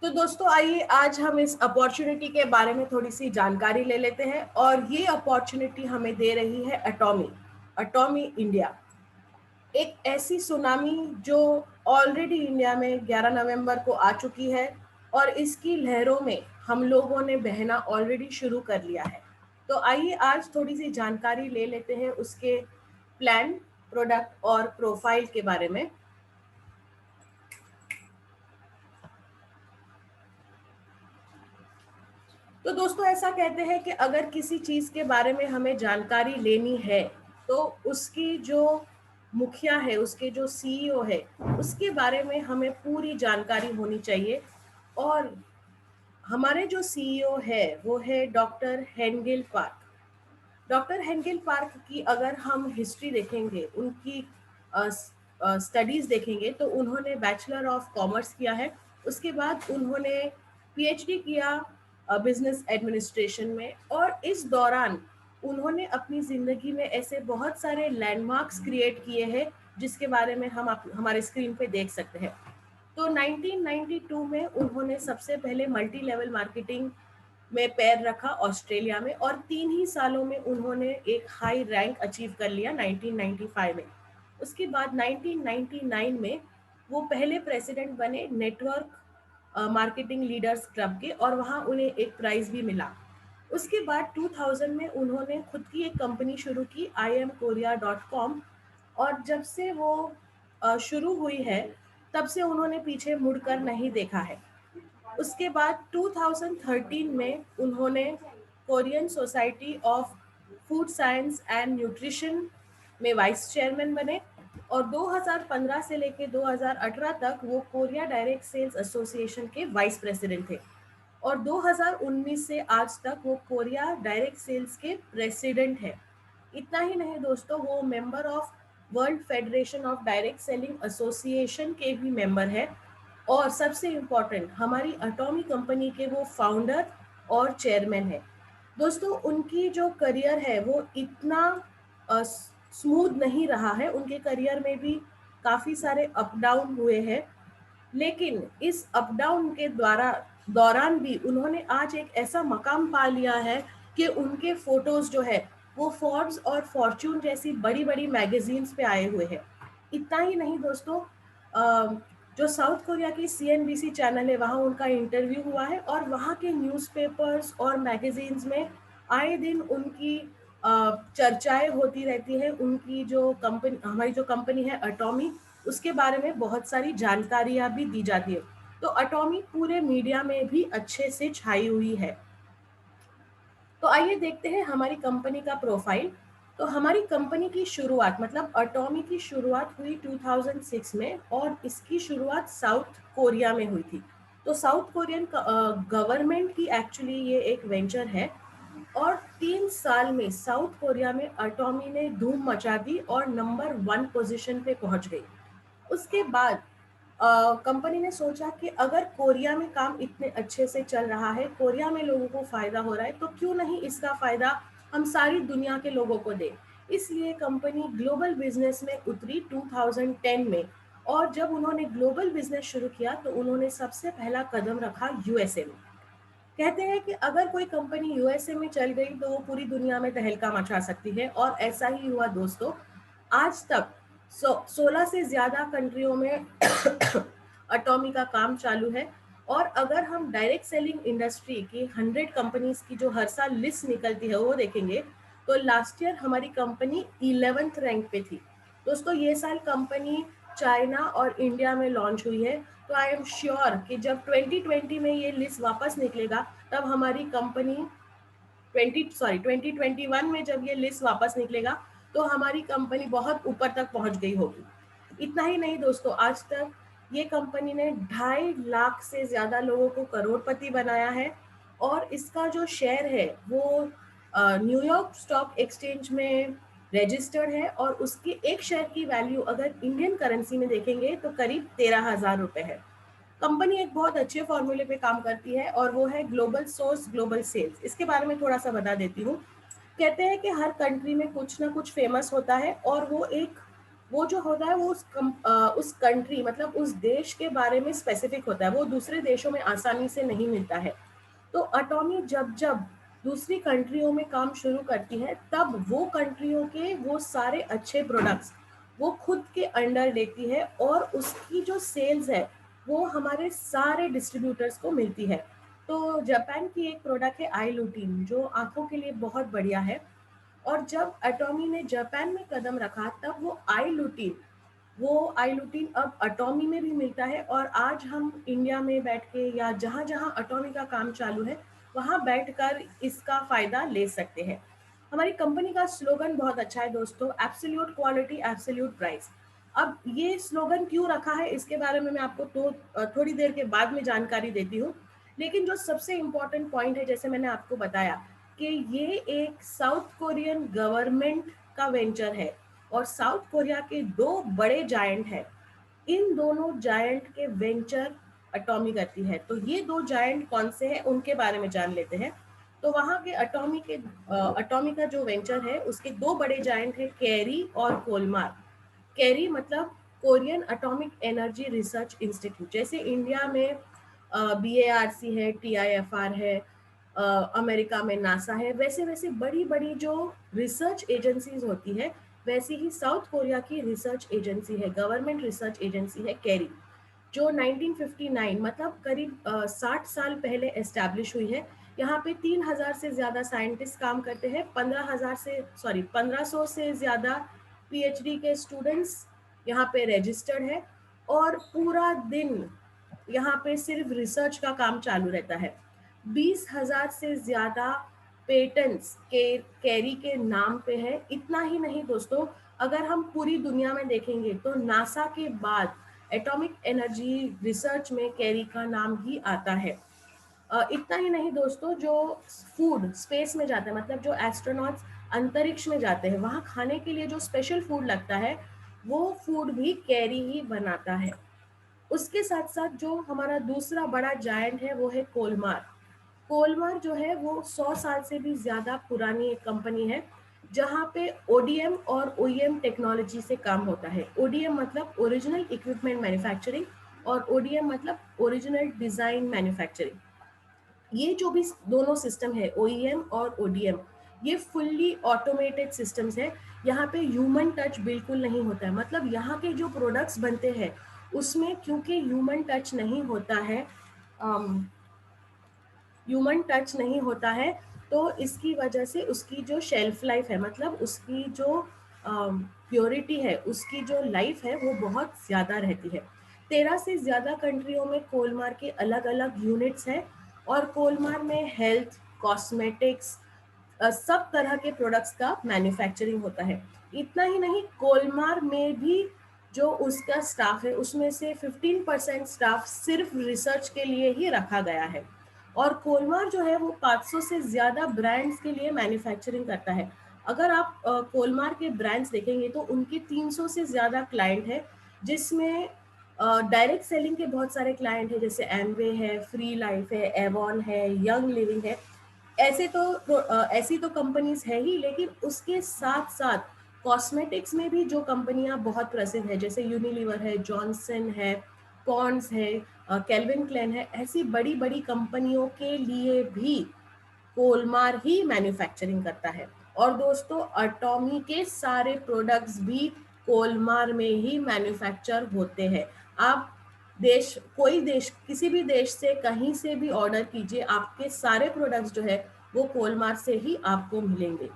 तो दोस्तों आइए आज हम इस अपॉर्चुनिटी के बारे में थोड़ी सी जानकारी ले लेते हैं और ये अपॉर्चुनिटी हमें दे रही है अटॉमी अटॉमी इंडिया। एक ऐसी सुनामी जो ऑलरेडी इंडिया में 11 नवंबर को आ चुकी है और इसकी लहरों में हम लोगों ने बहना ऑलरेडी शुरू कर लिया है। तो आइए आज थोड़ी सी जानकारी ले लेते हैं उसके प्लान, प्रोडक्ट और प्रोफाइल के बारे में। तो दोस्तों ऐसा कहते हैं कि अगर किसी चीज के बारे में हमें जानकारी लेनी है तो उसकी जो मुखिया है, उसके जो सीईओ है, उसके बारे में हमें पूरी जानकारी होनी चाहिए। और हमारे जो सीईओ है वो है डॉक्टर हेंगेल पार्क। डॉक्टर हेंगेल पार्क की अगर हम हिस्ट्री देखेंगे, उनकी स्टडीज देखेंगे तो उन्होंने बैचलर ऑफ कॉमर्स किया है। उसके बाद उन्होंने पीएचडी किया बिजनेस एडमिनिस्ट्रेशन में, और इस दौरान उन्होंने अपनी ज़िंदगी में ऐसे बहुत सारे लैंडमार्क्स क्रिएट किए हैं जिसके बारे में हम हमारे स्क्रीन पे देख सकते हैं। तो 1992 में उन्होंने सबसे पहले मल्टी लेवल मार्केटिंग में पैर रखा ऑस्ट्रेलिया में, और 3 ही सालों में उन्होंने एक हाई रैंक अचीव कर लिया 1995 में। उसके बाद 1999 में वो पहले प्रेसिडेंट बने नेटवर्क मार्केटिंग लीडर्स क्लब के, और वहाँ उन्हें एक प्राइज भी मिला। उसके बाद 2000 में उन्होंने खुद की एक कंपनी शुरू की IamKorea.com, और जब से वो शुरू हुई है तब से उन्होंने पीछे मुड़कर नहीं देखा है। उसके बाद 2013 में उन्होंने Korean society of food science and nutrition में वाइस चेयरमैन बने, और 2015 से लेकर 2018 तक वो कोरिया डायरेक्ट सेल्स एसोसिएशन के वाइस प्रेसिडेंट थे, और 2019 से आज तक वो कोरिया डायरेक्ट सेल्स के प्रेसिडेंट है। इतना ही नहीं दोस्तों, वो member of world federation of direct selling association के भी मेंबर है, और सबसे इम्पोर्टेंट हमारी अटॉमी कंपनी के वो फाउंडर और चेयरमैन है। दोस्तों उनकी जो करियर है वो इतना स्मूथ नहीं रहा है, उनके करियर में भी काफ़ी सारे अप डाउन हुए हैं, लेकिन इस अप डाउन के दौरान भी उन्होंने आज एक ऐसा मकाम पा लिया है कि उनके फोटोज जो है वो फोर्ब्स और फॉर्च्यून जैसी बड़ी बड़ी मैगजीन्स पे आए हुए हैं। इतना ही नहीं दोस्तों, जो साउथ कोरिया की CNBC चैनल है वहाँ उनका इंटरव्यू हुआ है, और वहाँ के न्यूज़पेपर्स और मैगजीन्स में आए दिन उनकी चर्चाएं होती रहती है। उनकी जो कंपनी, हमारी जो कंपनी है अटॉमी, उसके बारे में बहुत सारी जानकारियां भी दी जाती है। तो अटॉमी पूरे मीडिया में भी अच्छे से छाई हुई है। तो आइए देखते हैं हमारी कंपनी का प्रोफाइल। तो हमारी कंपनी की शुरुआत, मतलब अटॉमी की शुरुआत हुई 2006 में, और इसकी शुरुआत साउथ कोरिया में हुई थी। तो साउथ कोरियन गवर्नमेंट की एक्चुअली ये एक वेंचर है, और 3 साल में साउथ कोरिया में अटॉमी ने धूम मचा दी और नंबर 1 पोजीशन पे पहुंच गई। उसके बाद कंपनी ने सोचा कि अगर कोरिया में काम इतने अच्छे से चल रहा है, कोरिया में लोगों को फायदा हो रहा है, तो क्यों नहीं इसका फायदा हम सारी दुनिया के लोगों को दें। इसलिए कंपनी ग्लोबल बिजनेस में उतरी 2010 में, और जब उन्होंने ग्लोबल बिजनेस शुरू किया तो उन्होंने सबसे पहला कदम रखा यूएसए में। कहते हैं कि अगर कोई कंपनी यूएसए में चल गई तो वो पूरी दुनिया में तहलका मचा सकती है, और ऐसा ही हुआ दोस्तों। आज तक 16 से ज्यादा कंट्रियों में अटॉमी का काम चालू है। और अगर हम डायरेक्ट सेलिंग इंडस्ट्री की 100 कंपनीज की जो हर साल लिस्ट निकलती है वो देखेंगे, तो लास्ट ईयर हमारी कंपनी 11th रैंक पे थी। दोस्तों ये साल कंपनी चाइना और इंडिया में लॉन्च हुई है, तो आई एम श्योर कि जब 2020 में ये लिस्ट वापस निकलेगा तब हमारी कंपनी 2021 में जब ये लिस्ट वापस निकलेगा तो हमारी कंपनी बहुत ऊपर तक पहुंच गई होगी। इतना ही नहीं दोस्तों, आज तक ये कंपनी ने 2.5 लाख से ज्यादा लोगों को करोड़पति बनाया है, और इसका जो शेयर है वो न्यूयॉर्क स्टॉक एक्सचेंज में रजिस्टर्ड है, और उसकी एक शेयर की वैल्यू अगर इंडियन करेंसी में देखेंगे तो करीब 13,000 रुपए है। कंपनी एक बहुत अच्छे फॉर्मूले पे काम करती है, और वो है ग्लोबल सोर्स ग्लोबल सेल्स। इसके बारे में थोड़ा सा बता देती हूँ। कहते हैं कि हर कंट्री में कुछ ना कुछ फेमस होता है, और वो एक वो जो होता है वो उस कंट्री मतलब उस देश के बारे में स्पेसिफिक होता है, वो दूसरे देशों में आसानी से नहीं मिलता है। तो अटॉर्नी जब जब दूसरी कंट्रियों में काम शुरू करती है, तब वो कंट्रियों के वो सारे अच्छे प्रोडक्ट्स वो खुद के अंडर लेती है, और उसकी जो सेल्स है वो हमारे सारे डिस्ट्रीब्यूटर्स को मिलती है। तो जापान की एक प्रोडक्ट है आई लूटीन, जो आंखों के लिए बहुत बढ़िया है। और जब एटॉमी ने जापान में कदम रखा, तब वो आई लुटीन अब अटॉमी में भी मिलता है, और आज हम इंडिया में बैठ के या जहाँ जहाँ अटॉमी का काम चालू है वहाँ बैठकर इसका फायदा ले सकते हैं। हमारी कंपनी का स्लोगन बहुत अच्छा है दोस्तों, एब्सोल्यूट क्वालिटी एब्सोल्यूट प्राइस। अब ये स्लोगन क्यों रखा है इसके बारे में मैं आपको थोड़ी देर के बाद में जानकारी देती हूँ। लेकिन जो सबसे इम्पोर्टेंट पॉइंट है, जैसे मैंने आपको बताया कि ये एक साउथ कोरियन गवर्नमेंट का वेंचर है, और साउथ कोरिया के दो बड़े जायंट हैं। इन दोनों जायंट के वेंचर अटॉमी करती है। तो ये दो जायंट कौन से हैं उनके बारे में जान लेते हैं। तो वहाँ के अटॉमी का जो वेंचर है उसके दो बड़े जायंट है, केरी और कोलमार। केरी मतलब Korean atomic energy research institute. जैसे इंडिया में BARC है, TIFR है, अमेरिका में नासा है, वैसे वैसे बड़ी बड़ी जो रिसर्च एजेंसीज होती है, वैसे ही साउथ कोरिया की रिसर्च एजेंसी है, गवर्नमेंट रिसर्च एजेंसी है केरी, जो 1959 मतलब करीब 60 साल पहले एस्टैब्लिश हुई है। यहाँ पे 3000 से ज़्यादा साइंटिस्ट काम करते हैं, 1500 से ज़्यादा PhD के स्टूडेंट्स यहाँ पे रजिस्टर्ड है, और पूरा दिन यहाँ पे सिर्फ रिसर्च का काम चालू रहता है। 20,000 से ज़्यादा पेटेंट्स के कैरी के नाम पे है। इतना ही नहीं दोस्तों, अगर हम पूरी दुनिया में देखेंगे तो नासा के बाद एटॉमिक एनर्जी रिसर्च में कैरी का नाम ही आता है। इतना ही नहीं दोस्तों, जो फूड स्पेस में जाता है, मतलब जो एस्ट्रोनॉट्स अंतरिक्ष में जाते हैं, वहाँ खाने के लिए जो स्पेशल फूड लगता है, वो फूड भी कैरी ही बनाता है। उसके साथ साथ जो हमारा दूसरा बड़ा जायंट है वो है कोलमार। कोलमार जो है वो 100 साल से भी ज़्यादा पुरानी एक कंपनी है, जहाँ पे ODM और OEM टेक्नोलॉजी से काम होता है। ODM मतलब ओरिजिनल इक्विपमेंट मैन्युफैक्चरिंग, और ODM मतलब ओरिजिनल डिज़ाइन मैन्युफैक्चरिंग। ये जो भी दोनों सिस्टम है, OEM और ODM, ये फुल्ली ऑटोमेटेड सिस्टम्स है। यहाँ पे ह्यूमन टच बिल्कुल नहीं होता है। मतलब यहाँ के जो प्रोडक्ट्स बनते हैं उसमें क्योंकि ह्यूमन टच नहीं होता है, तो इसकी वजह से उसकी जो शेल्फ लाइफ है, मतलब उसकी जो प्योरिटी है, उसकी जो लाइफ है वो बहुत ज़्यादा रहती है। 13 से ज़्यादा कंट्रियों में कोलमार के अलग अलग यूनिट्स हैं, और कोलमार में हेल्थ, कॉस्मेटिक्स, सब तरह के प्रोडक्ट्स का मैन्युफैक्चरिंग होता है। इतना ही नहीं, कोलमार में भी जो उसका स्टाफ है उसमें से 15% स्टाफ सिर्फ रिसर्च के लिए ही रखा गया है। और कोलमार जो है वो 500 से ज़्यादा ब्रांड्स के लिए मैन्युफैक्चरिंग करता है। अगर आप कोलमार के ब्रांड्स देखेंगे तो उनके 300 से ज़्यादा क्लाइंट है, जिसमें डायरेक्ट सेलिंग के बहुत सारे क्लाइंट हैं, जैसे एमवे है, फ्री लाइफ है, एवॉन है, यंग लिविंग है। ऐसी तो कंपनीज है ही, लेकिन उसके साथ साथ कॉस्मेटिक्स में भी जो कंपनियां बहुत प्रसिद्ध है, जैसे यूनिलीवर है, जॉनसन है, पॉन्ड्स है, कैल्विन क्लेन है, ऐसी बड़ी बड़ी कंपनियों के लिए भी कोलमार ही मैन्युफैक्चरिंग करता है। और दोस्तों, अटॉमी के सारे प्रोडक्ट्स भी कोलमार में ही मैन्युफैक्चर होते हैं। आप कोई देश, किसी भी देश से कहीं से भी ऑर्डर कीजिए, आपके सारे प्रोडक्ट्स जो है वो कोलमार से ही आपको मिलेंगे।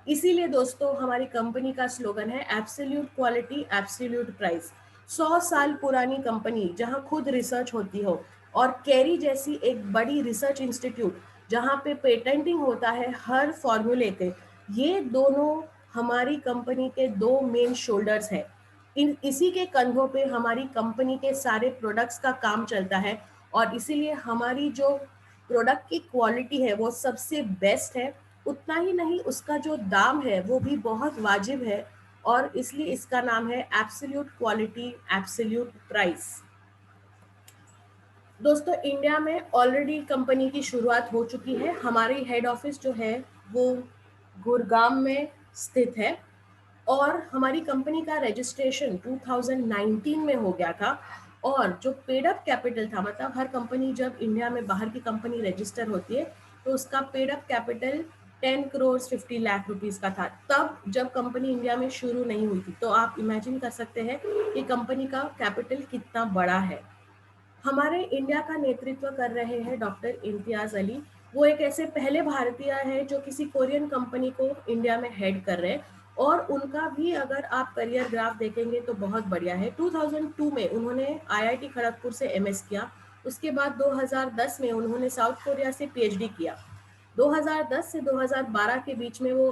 इसीलिए दोस्तों, हमारी कंपनी का स्लोगन है एब्सोल्यूट क्वालिटी एब्सोल्यूट प्राइस। 100 साल पुरानी कंपनी जहां खुद रिसर्च होती हो, और कैरी जैसी एक बड़ी रिसर्च इंस्टीट्यूट जहां पे पेटेंटिंग होता है हर फॉर्मूले पे, ये दोनों हमारी कंपनी के दो मेन शोल्डर्स हैं। इसी के कंधों पे हमारी कंपनी के सारे प्रोडक्ट्स का काम चलता है, और इसीलिए हमारी जो प्रोडक्ट की क्वालिटी है वो सबसे बेस्ट है। उतना ही नहीं, उसका जो दाम है वो भी बहुत वाजिब है, और इसलिए इसका नाम है एब्सोल्यूट क्वालिटी एब्सोल्यूट प्राइस। दोस्तों, इंडिया में ऑलरेडी कंपनी की शुरुआत हो चुकी है। हमारी हेड ऑफिस जो है वो गुड़गांव में स्थित है। और हमारी कंपनी का रजिस्ट्रेशन 2019 में हो गया था। और जो पेड अप कैपिटल था, मतलब हर कंपनी जब इंडिया में बाहर की कंपनी रजिस्टर होती है तो उसका paid up capital 10 crore 50 lakh rupees का था, तब जब कंपनी इंडिया में शुरू नहीं हुई थी। तो आप इमेजिन कर सकते हैं कि कंपनी का कैपिटल कितना बड़ा है। हमारे इंडिया का नेतृत्व कर रहे हैं डॉक्टर इम्तियाज अली। वो एक ऐसे पहले भारतीय हैं जो किसी कोरियन कंपनी को इंडिया में हेड कर रहे हैं, और उनका भी अगर आप करियर ग्राफ देखेंगे तो बहुत बढ़िया है। 2002 में उन्होंने आईआईटी खड़गपुर से एमएस किया। उसके बाद 2010 में उन्होंने साउथ कोरिया से पीएचडी किया। 2010 से 2012 के बीच में वो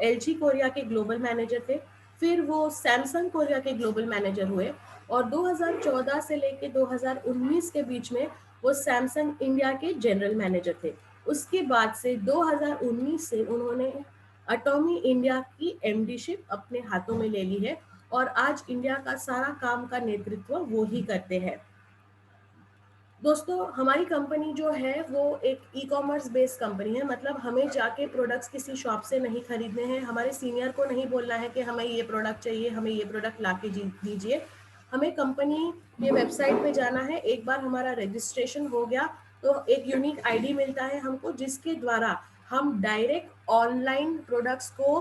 एलजी कोरिया के ग्लोबल मैनेजर थे। फिर वो सैमसंग कोरिया के ग्लोबल मैनेजर हुए, और 2014 से लेके 2019 के बीच में वो सैमसंग इंडिया के जनरल मैनेजर थे। उसके बाद से 2019 से उन्होंने अटॉमी इंडिया की एमडीशिप अपने हाथों में ले ली है, और आज इंडिया का सारा काम का नेतृत्व वो ही करते हैं। दोस्तों, हमारी कंपनी जो है वो एक ई कॉमर्स बेस्ड कंपनी है। मतलब हमें जाके प्रोडक्ट्स किसी शॉप से नहीं खरीदने हैं, हमारे सीनियर को नहीं बोलना है कि हमें ये प्रोडक्ट चाहिए, हमें ये प्रोडक्ट ला के दीजिए। हमें कंपनी के वेबसाइट पे जाना है। एक बार हमारा रजिस्ट्रेशन हो गया तो एक यूनिक आईडी मिलता है हमको, जिसके द्वारा हम डायरेक्ट ऑनलाइन प्रोडक्ट्स को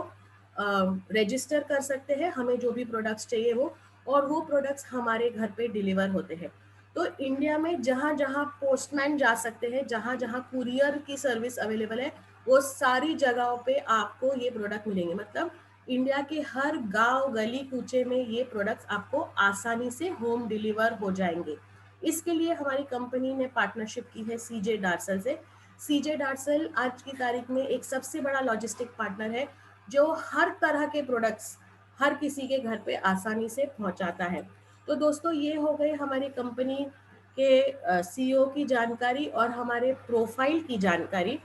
रजिस्टर कर सकते हैं, हमें जो भी प्रोडक्ट्स चाहिए वो, और वो प्रोडक्ट्स हमारे घर पे डिलीवर होते हैं। तो इंडिया में जहाँ जहाँ पोस्टमैन जा सकते हैं, जहाँ जहाँ कुरियर की सर्विस अवेलेबल है, वो सारी जगहों पे आपको ये प्रोडक्ट मिलेंगे। मतलब इंडिया के हर गांव गली कूचे में ये प्रोडक्ट्स आपको आसानी से होम डिलीवर हो जाएंगे। इसके लिए हमारी कंपनी ने पार्टनरशिप की है सीजे डार्सल से। सीजे डार्सल आज की तारीख में एक सबसे बड़ा लॉजिस्टिक पार्टनर है, जो हर तरह के प्रोडक्ट्स हर किसी के घर पे आसानी से पहुंचाता है। तो दोस्तों, ये हो गए हमारी कंपनी के सीईओ की जानकारी और हमारे प्रोफाइल की जानकारी।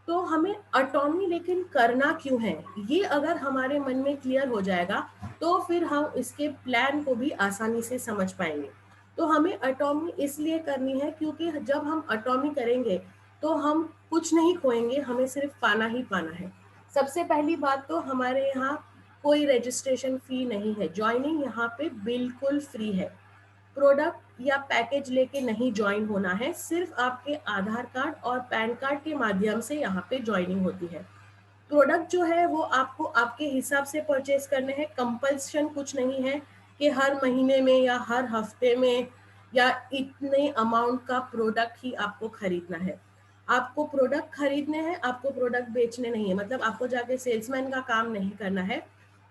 तो हमें अटॉमी लेकिन करना क्यों है, ये अगर हमारे मन में क्लियर हो जाएगा तो फिर हम इसके प्लान को भी आसानी से समझ पाएंगे। तो हमें अटॉमी इसलिए करनी है क्योंकि जब हम अटॉमी करेंगे तो हम कुछ नहीं खोएंगे, हमें सिर्फ पाना ही पाना है। सबसे पहली बात तो हमारे यहाँ कोई रजिस्ट्रेशन फी नहीं है, ज्वाइनिंग यहाँ पे बिल्कुल फ्री है। प्रोडक्ट या पैकेज लेके नहीं ज्वाइन होना है, सिर्फ आपके आधार कार्ड और पैन कार्ड के माध्यम से यहाँ पे ज्वाइनिंग होती है। प्रोडक्ट जो है वो आपको आपके हिसाब से परचेज करने हैं, कंपल्शन कुछ नहीं है कि हर महीने में या हर हफ्ते में या इतने अमाउंट का प्रोडक्ट ही आपको खरीदना है। आपको प्रोडक्ट खरीदने हैं, आपको प्रोडक्ट बेचने नहीं है। मतलब आपको जाके सेल्समैन का काम नहीं करना है।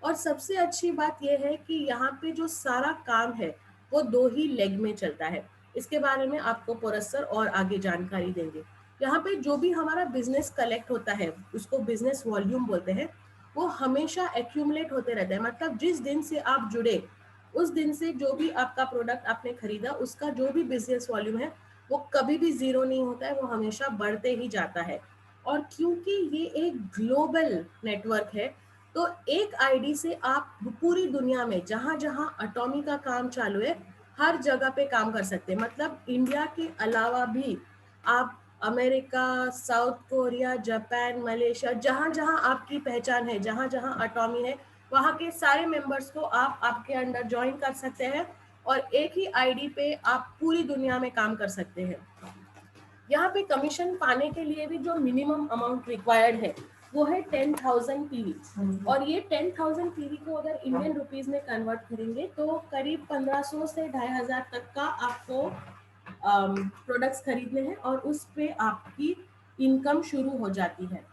और सबसे अच्छी बात यह है कि यहाँ पे जो सारा काम है वो 2 ही लेग में चलता है। इसके बारे में आपको पुरस्सर और आगे जानकारी देंगे। यहाँ पे जो भी हमारा बिजनेस कलेक्ट होता है उसको बिजनेस वॉल्यूम बोलते हैं, वो हमेशा एक्यूमुलेट होते रहता है। मतलब जिस दिन से आप जुड़े उस दिन से जो भी आपका प्रोडक्ट आपने खरीदा उसका जो भी बिजनेस वॉल्यूम है वो कभी भी जीरो नहीं होता है, वो हमेशा बढ़ते ही जाता है। और क्योंकि ये एक ग्लोबल नेटवर्क है तो एक आईडी से आप पूरी दुनिया में जहां जहां अटॉमी का काम चालू है हर जगह पे काम कर सकते हैं। मतलब इंडिया के अलावा भी आप America, south Korea, Japan, Malaysia, जहां जहां आपकी पहचान है, जहां जहां अटॉमी है, वहां के सारे मेंबर्स को आप आपके अंडर ज्वाइन कर सकते हैं, और एक ही आईडी पे आप पूरी दुनिया में काम कर सकते हैं। यहाँ पे कमीशन पाने के लिए भी जो मिनिमम अमाउंट रिक्वायर्ड है वो है 10,000 पीवी। और ये 10,000 पीवी को अगर इंडियन रुपीज में कन्वर्ट करेंगे तो करीब 1500 से 2,500 तक का आपको प्रोडक्ट्स खरीदने हैं, और उस पे आपकी इनकम शुरू हो जाती है।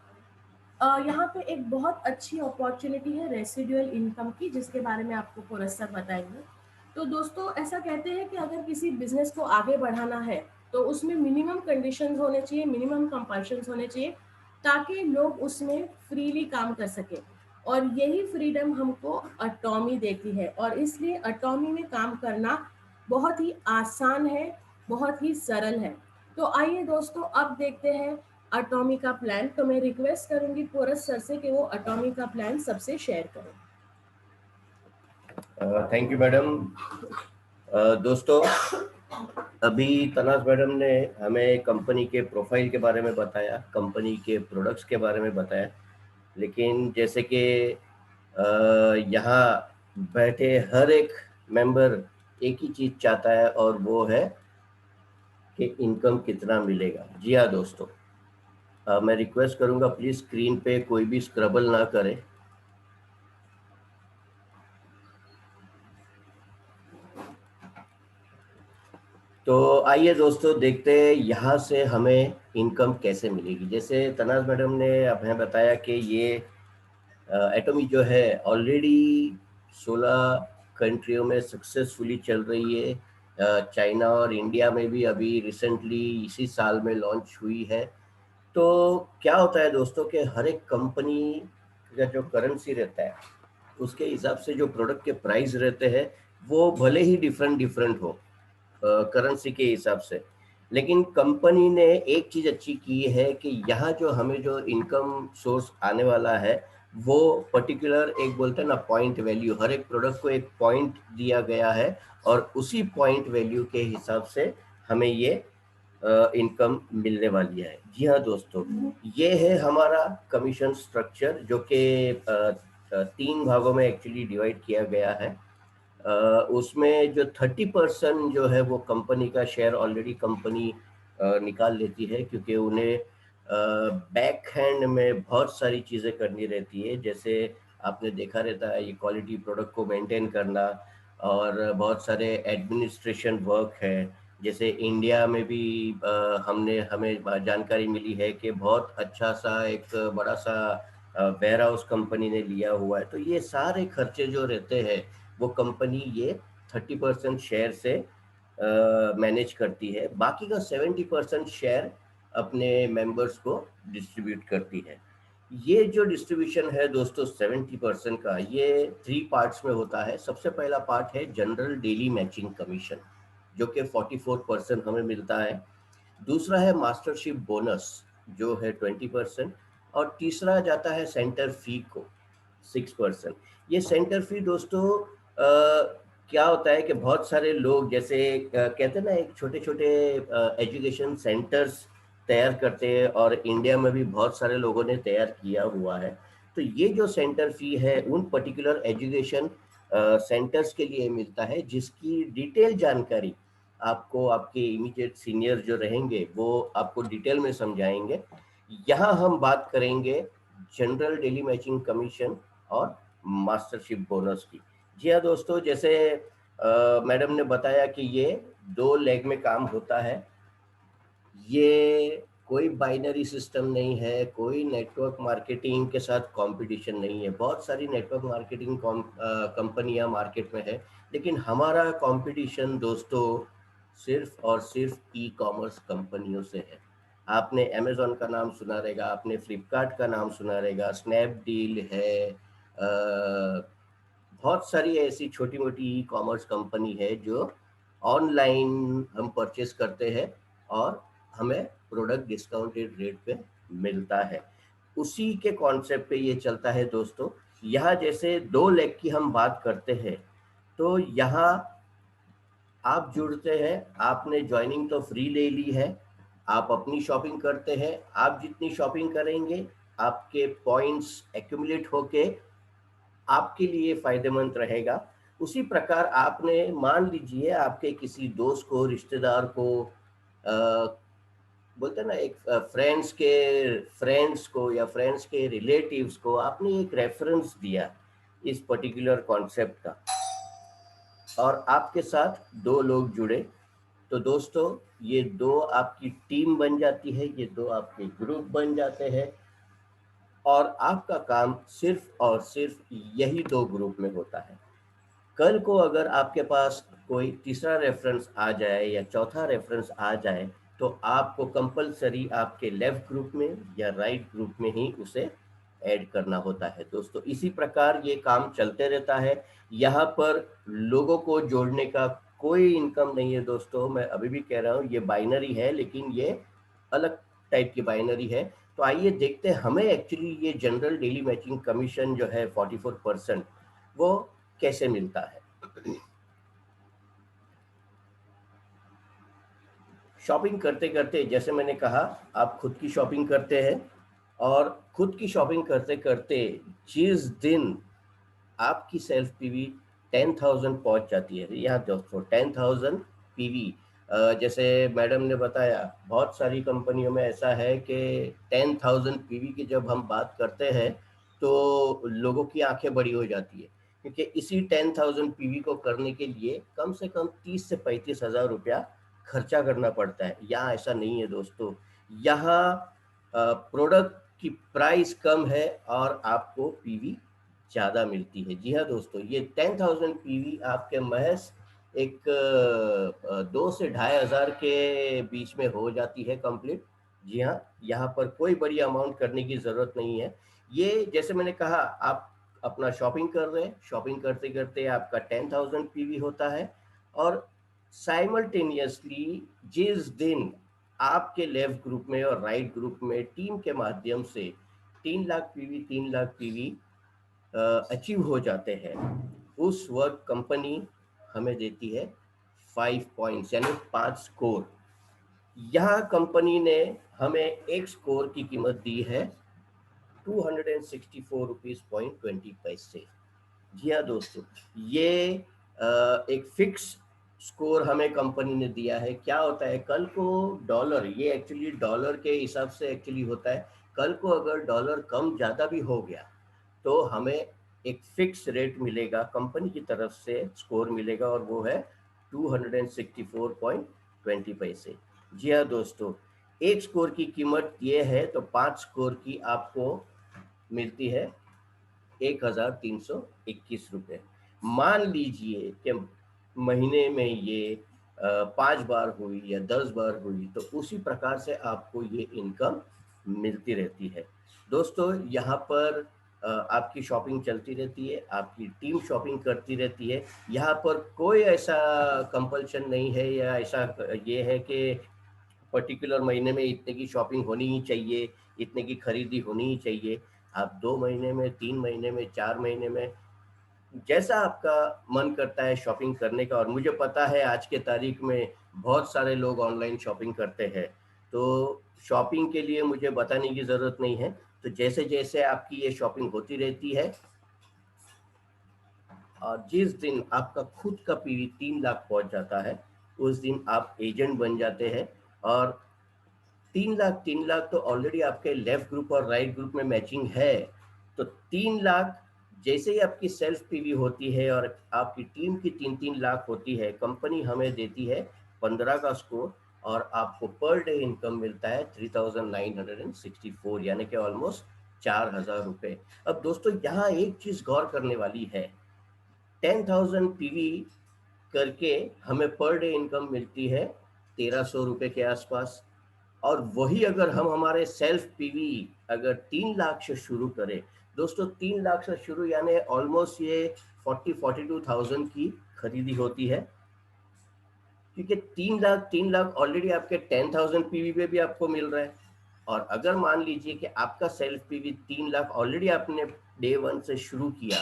यहाँ पे एक बहुत अच्छी अपॉर्चुनिटी है रेसिडुअल इनकम की, जिसके बारे में आपको पुरस्सर बताएंगे। तो दोस्तों, ऐसा कहते हैं कि अगर किसी बिजनेस को आगे बढ़ाना है तो उसमें मिनिमम कंडीशंस होने चाहिए, मिनिमम कंपल्शंस होने चाहिए, ताकि लोग उसमें फ्रीली काम कर सके। और यही फ्रीडम हमको अटॉमी देती है, और इसलिए अटॉमी में काम करना बहुत ही आसान है, बहुत ही सरल है। तो आइए दोस्तों, अब देखते हैं अटॉमी का प्लान। तो मैं रिक्वेस्ट करूंगी पोरस सर से कि वो अटॉमी का प्लान सबसे शेयर करें। Thank you madam. दोस्तों, अभी तनाज मैडम ने हमें कंपनी के प्रोफाइल के बारे में बताया, कंपनी के प्रोडक्ट्स के बारे में बताया, लेकिन जैसे कि यहाँ बैठे हर एक मेंबर एक ही चीज चाहता है और वो है कि इनकम कितना मिलेगा। जी हाँ दोस्तों, मैं रिक्वेस्ट करूंगा प्लीज स्क्रीन पे कोई भी स्क्रबल ना करे। तो आइए दोस्तों देखते हैं यहाँ से हमें इनकम कैसे मिलेगी। जैसे तनाज मैडम ने हमें बताया कि ये एटॉमी जो है ऑलरेडी 16 कंट्रियों में सक्सेसफुली चल रही है। चाइना और इंडिया में भी अभी रिसेंटली इसी साल में लॉन्च हुई है। तो क्या होता है दोस्तों कि हर एक कंपनी का जो करेंसी रहता है उसके हिसाब से जो प्रोडक्ट के प्राइस रहते हैं वो भले ही डिफरेंट डिफरेंट हो करेंसी के हिसाब से, लेकिन कंपनी ने एक चीज अच्छी की है कि यहाँ जो हमें जो इनकम सोर्स आने वाला है वो पर्टिकुलर एक बोलते हैं ना पॉइंट वैल्यू, हर एक प्रोडक्ट को एक पॉइंट दिया गया है और उसी पॉइंट वैल्यू के हिसाब से हमें ये इनकम मिलने वाली है। जी हाँ दोस्तों, ये है हमारा कमीशन स्ट्रक्चर जो कि 3 भागों में एक्चुअली डिवाइड किया गया है। उसमें जो 30% जो है वो कंपनी का शेयर ऑलरेडी कंपनी निकाल लेती है, क्योंकि उन्हें बैक हैंड में बहुत सारी चीज़ें करनी रहती है। जैसे आपने देखा रहता है ये क्वालिटी प्रोडक्ट को मेंटेन करना और बहुत सारे एडमिनिस्ट्रेशन वर्क है। जैसे इंडिया में भी हमें जानकारी मिली है कि बहुत अच्छा सा एक बड़ा सा वेयर हाउस कंपनी ने लिया हुआ है। तो ये सारे खर्चे जो रहते हैं वो कंपनी ये 30% शेयर से मैनेज करती है, बाकी का 70% शेयर अपने मेंबर्स को डिस्ट्रीब्यूट करती है। ये जो डिस्ट्रीब्यूशन है दोस्तों 70% का, ये 3 पार्ट्स में होता है। सबसे पहला पार्ट है जनरल डेली मैचिंग कमीशन जो कि 44% हमें मिलता है। दूसरा है मास्टरशिप बोनस जो है 20%, और तीसरा जाता है सेंटर फी को 6%। ये सेंटर फी दोस्तों क्या होता है कि बहुत सारे लोग जैसे कहते हैं ना एक छोटे छोटे एजुकेशन सेंटर्स तैयार करते हैं और इंडिया में भी बहुत सारे लोगों ने तैयार किया हुआ है। तो ये जो सेंटर फी है उन पर्टिकुलर एजुकेशन सेंटर्स के लिए मिलता है, जिसकी डिटेल जानकारी आपको आपके इमीडिएट सीनियर जो रहेंगे वो आपको डिटेल में समझाएंगे। यहाँ हम बात करेंगे जनरल डेली मैचिंग कमीशन और मास्टरशिप बोनस की। जी हाँ दोस्तों, जैसे मैडम ने बताया कि ये 2 लेग में काम होता है। ये कोई बाइनरी सिस्टम नहीं है, कोई नेटवर्क मार्केटिंग के साथ कंपटीशन नहीं है। बहुत सारी नेटवर्क मार्केटिंग कंपनियां मार्केट में है, लेकिन हमारा कंपटीशन दोस्तों सिर्फ और सिर्फ ई कॉमर्स कंपनियों से है। आपने अमेजोन का नाम सुना रहेगा, आपने फ्लिपकार्ट का नाम सुना रहेगा, स्नैपडील है, बहुत सारी ऐसी छोटी मोटी ई कॉमर्स कंपनी है जो ऑनलाइन हम परचेस करते हैं और हमें प्रोडक्ट डिस्काउंटेड रेट पे मिलता है। उसी के कॉन्सेप्ट पे ये चलता है दोस्तों। यहाँ जैसे 2 लेग की हम बात करते हैं, तो यहाँ आप जुड़ते हैं, आपने ज्वाइनिंग तो फ्री ले ली है, आप अपनी शॉपिंग करते हैं, आप जितनी शॉपिंग करेंगे आपके पॉइंट्स एक्यूमुलेट होके आपके लिए फायदेमंद रहेगा। उसी प्रकार आपने मान लीजिए आपके किसी दोस्त को, रिश्तेदार को, बोलते हैं ना एक फ्रेंड्स को या फ्रेंड्स के रिलेटिव्स को आपने एक रेफरेंस दिया इस पर्टिकुलर कॉन्सेप्ट का और आपके साथ 2 लोग जुड़े, तो दोस्तों ये 2 आपकी टीम बन जाती है, ये 2 आपके ग्रुप बन जाते हैं और आपका काम सिर्फ और सिर्फ यही 2 ग्रुप में होता है। कल को अगर आपके पास कोई तीसरा रेफरेंस आ जाए या चौथा रेफरेंस आ जाए तो आपको कंपलसरी आपके लेफ्ट ग्रुप में या राइट ग्रुप में ही उसे ऐड करना होता है दोस्तों। इसी प्रकार ये काम चलते रहता है। यहाँ पर लोगों को जोड़ने का कोई इनकम नहीं है दोस्तों। मैं अभी भी कह रहा हूँ ये बाइनरी है, लेकिन ये अलग टाइप की बाइनरी है। तो आइए देखते हैं हमें एक्चुअली ये जनरल डेली मैचिंग कमीशन जो है 44% वो कैसे मिलता है। शॉपिंग करते करते, जैसे मैंने कहा, आप खुद की शॉपिंग करते हैं और खुद की शॉपिंग करते करते जिस दिन आपकी सेल्फ पीवी 10,000 पहुंच जाती है। यहाँ दोस्तों 10,000 पीवी, जैसे मैडम ने बताया बहुत सारी कंपनियों में ऐसा है कि 10,000 पीवी की जब हम बात करते हैं तो लोगों की आंखें बड़ी हो जाती है, क्योंकि इसी 10,000 पीवी को करने के लिए कम से कम 30 से 35,000 रुपया खर्चा करना पड़ता है। यहाँ ऐसा नहीं है दोस्तों, यहाँ प्रोडक्ट की प्राइस कम है और आपको पीवी ज़्यादा मिलती है। जी हाँ दोस्तों, ये 10,000 पीवी आपके महज एक 2 से 2,500 के बीच में हो जाती है कंप्लीट। जी हाँ, यहाँ पर कोई बड़ी अमाउंट करने की ज़रूरत नहीं है। ये जैसे मैंने कहा, आप अपना शॉपिंग कर रहे हैं, शॉपिंग करते करते आपका 10,000 पीवी होता है, और साइमल्टेनियसली जिस दिन आपके लेफ्ट ग्रुप में और राइट ग्रुप में टीम के माध्यम से 3 लाख पीवी अचीव हो जाते हैं, उस वक्त कंपनी हमें देती है 5 पॉइंट्स यानी 5 स्कोर। यहाँ कंपनी ने हमें एक स्कोर की कीमत दी है 264 रुपीज पॉइंट 20 पैसे। जी हाँ दोस्तों, ये एक फिक्स स्कोर हमें कंपनी ने दिया है। क्या होता है, कल को डॉलर, ये एक्चुअली डॉलर के हिसाब से एक्चुअली होता है, कल को अगर डॉलर कम ज़्यादा भी हो गया तो हमें एक फिक्स रेट मिलेगा, कंपनी की तरफ से स्कोर मिलेगा, और वो है 264.20 पैसे। जी हाँ दोस्तों, एक स्कोर की कीमत ये है, तो 5 स्कोर की आपको मिलती है 1,321 रुपये। मान लीजिए कि महीने में ये 5 बार हुई या 10 बार हुई, तो उसी प्रकार से आपको ये इनकम मिलती रहती है। दोस्तों यहाँ पर आपकी शॉपिंग चलती रहती है, आपकी टीम शॉपिंग करती रहती है। यहाँ पर कोई ऐसा कंपल्शन नहीं है या ऐसा ये है कि पर्टिकुलर महीने में इतने की शॉपिंग होनी ही चाहिए, इतने की खरीदी होनी ही चाहिए। आप 2 महीने में, 3 महीने में, 4 महीने में, जैसा आपका मन करता है शॉपिंग करने का। और मुझे पता है आज के तारीख में बहुत सारे लोग ऑनलाइन शॉपिंग करते हैं, तो शॉपिंग के लिए मुझे बताने की ज़रूरत नहीं है। तो जैसे जैसे आपकी ये शॉपिंग होती रहती है, और जिस दिन आपका खुद का पीवी 3 लाख पहुंच जाता है, उस दिन आप एजेंट बन जाते हैं। और 3 लाख तो ऑलरेडी आपके लेफ्ट ग्रुप और राइट ग्रुप में मैचिंग है। तो 3 लाख जैसे ही आपकी सेल्फ पीवी होती है और आपकी टीम की 3-3 लाख होती है, कंपनी हमें देती है 15 का स्कोर, और आपको पर डे इनकम मिलता है 3,964, यानी कि ऑलमोस्ट 4,000 रुपये। अब दोस्तों यहाँ एक चीज़ गौर करने वाली है, 10,000 पीवी करके हमें पर डे इनकम मिलती है 1,300 रुपये के आसपास। और वही अगर हम हमारे सेल्फ पीवी अगर 3 लाख से शुरू करें दोस्तों, 3 लाख से शुरू यानी ऑलमोस्ट ये 42,000 की खरीदी होती है, क्योंकि 3 लाख ऑलरेडी आपके 10,000 पीवी पे भी आपको मिल रहा है। और अगर मान लीजिए कि आपका सेल्फ पीवी 3 लाख ऑलरेडी आपने डे 1 से शुरू किया,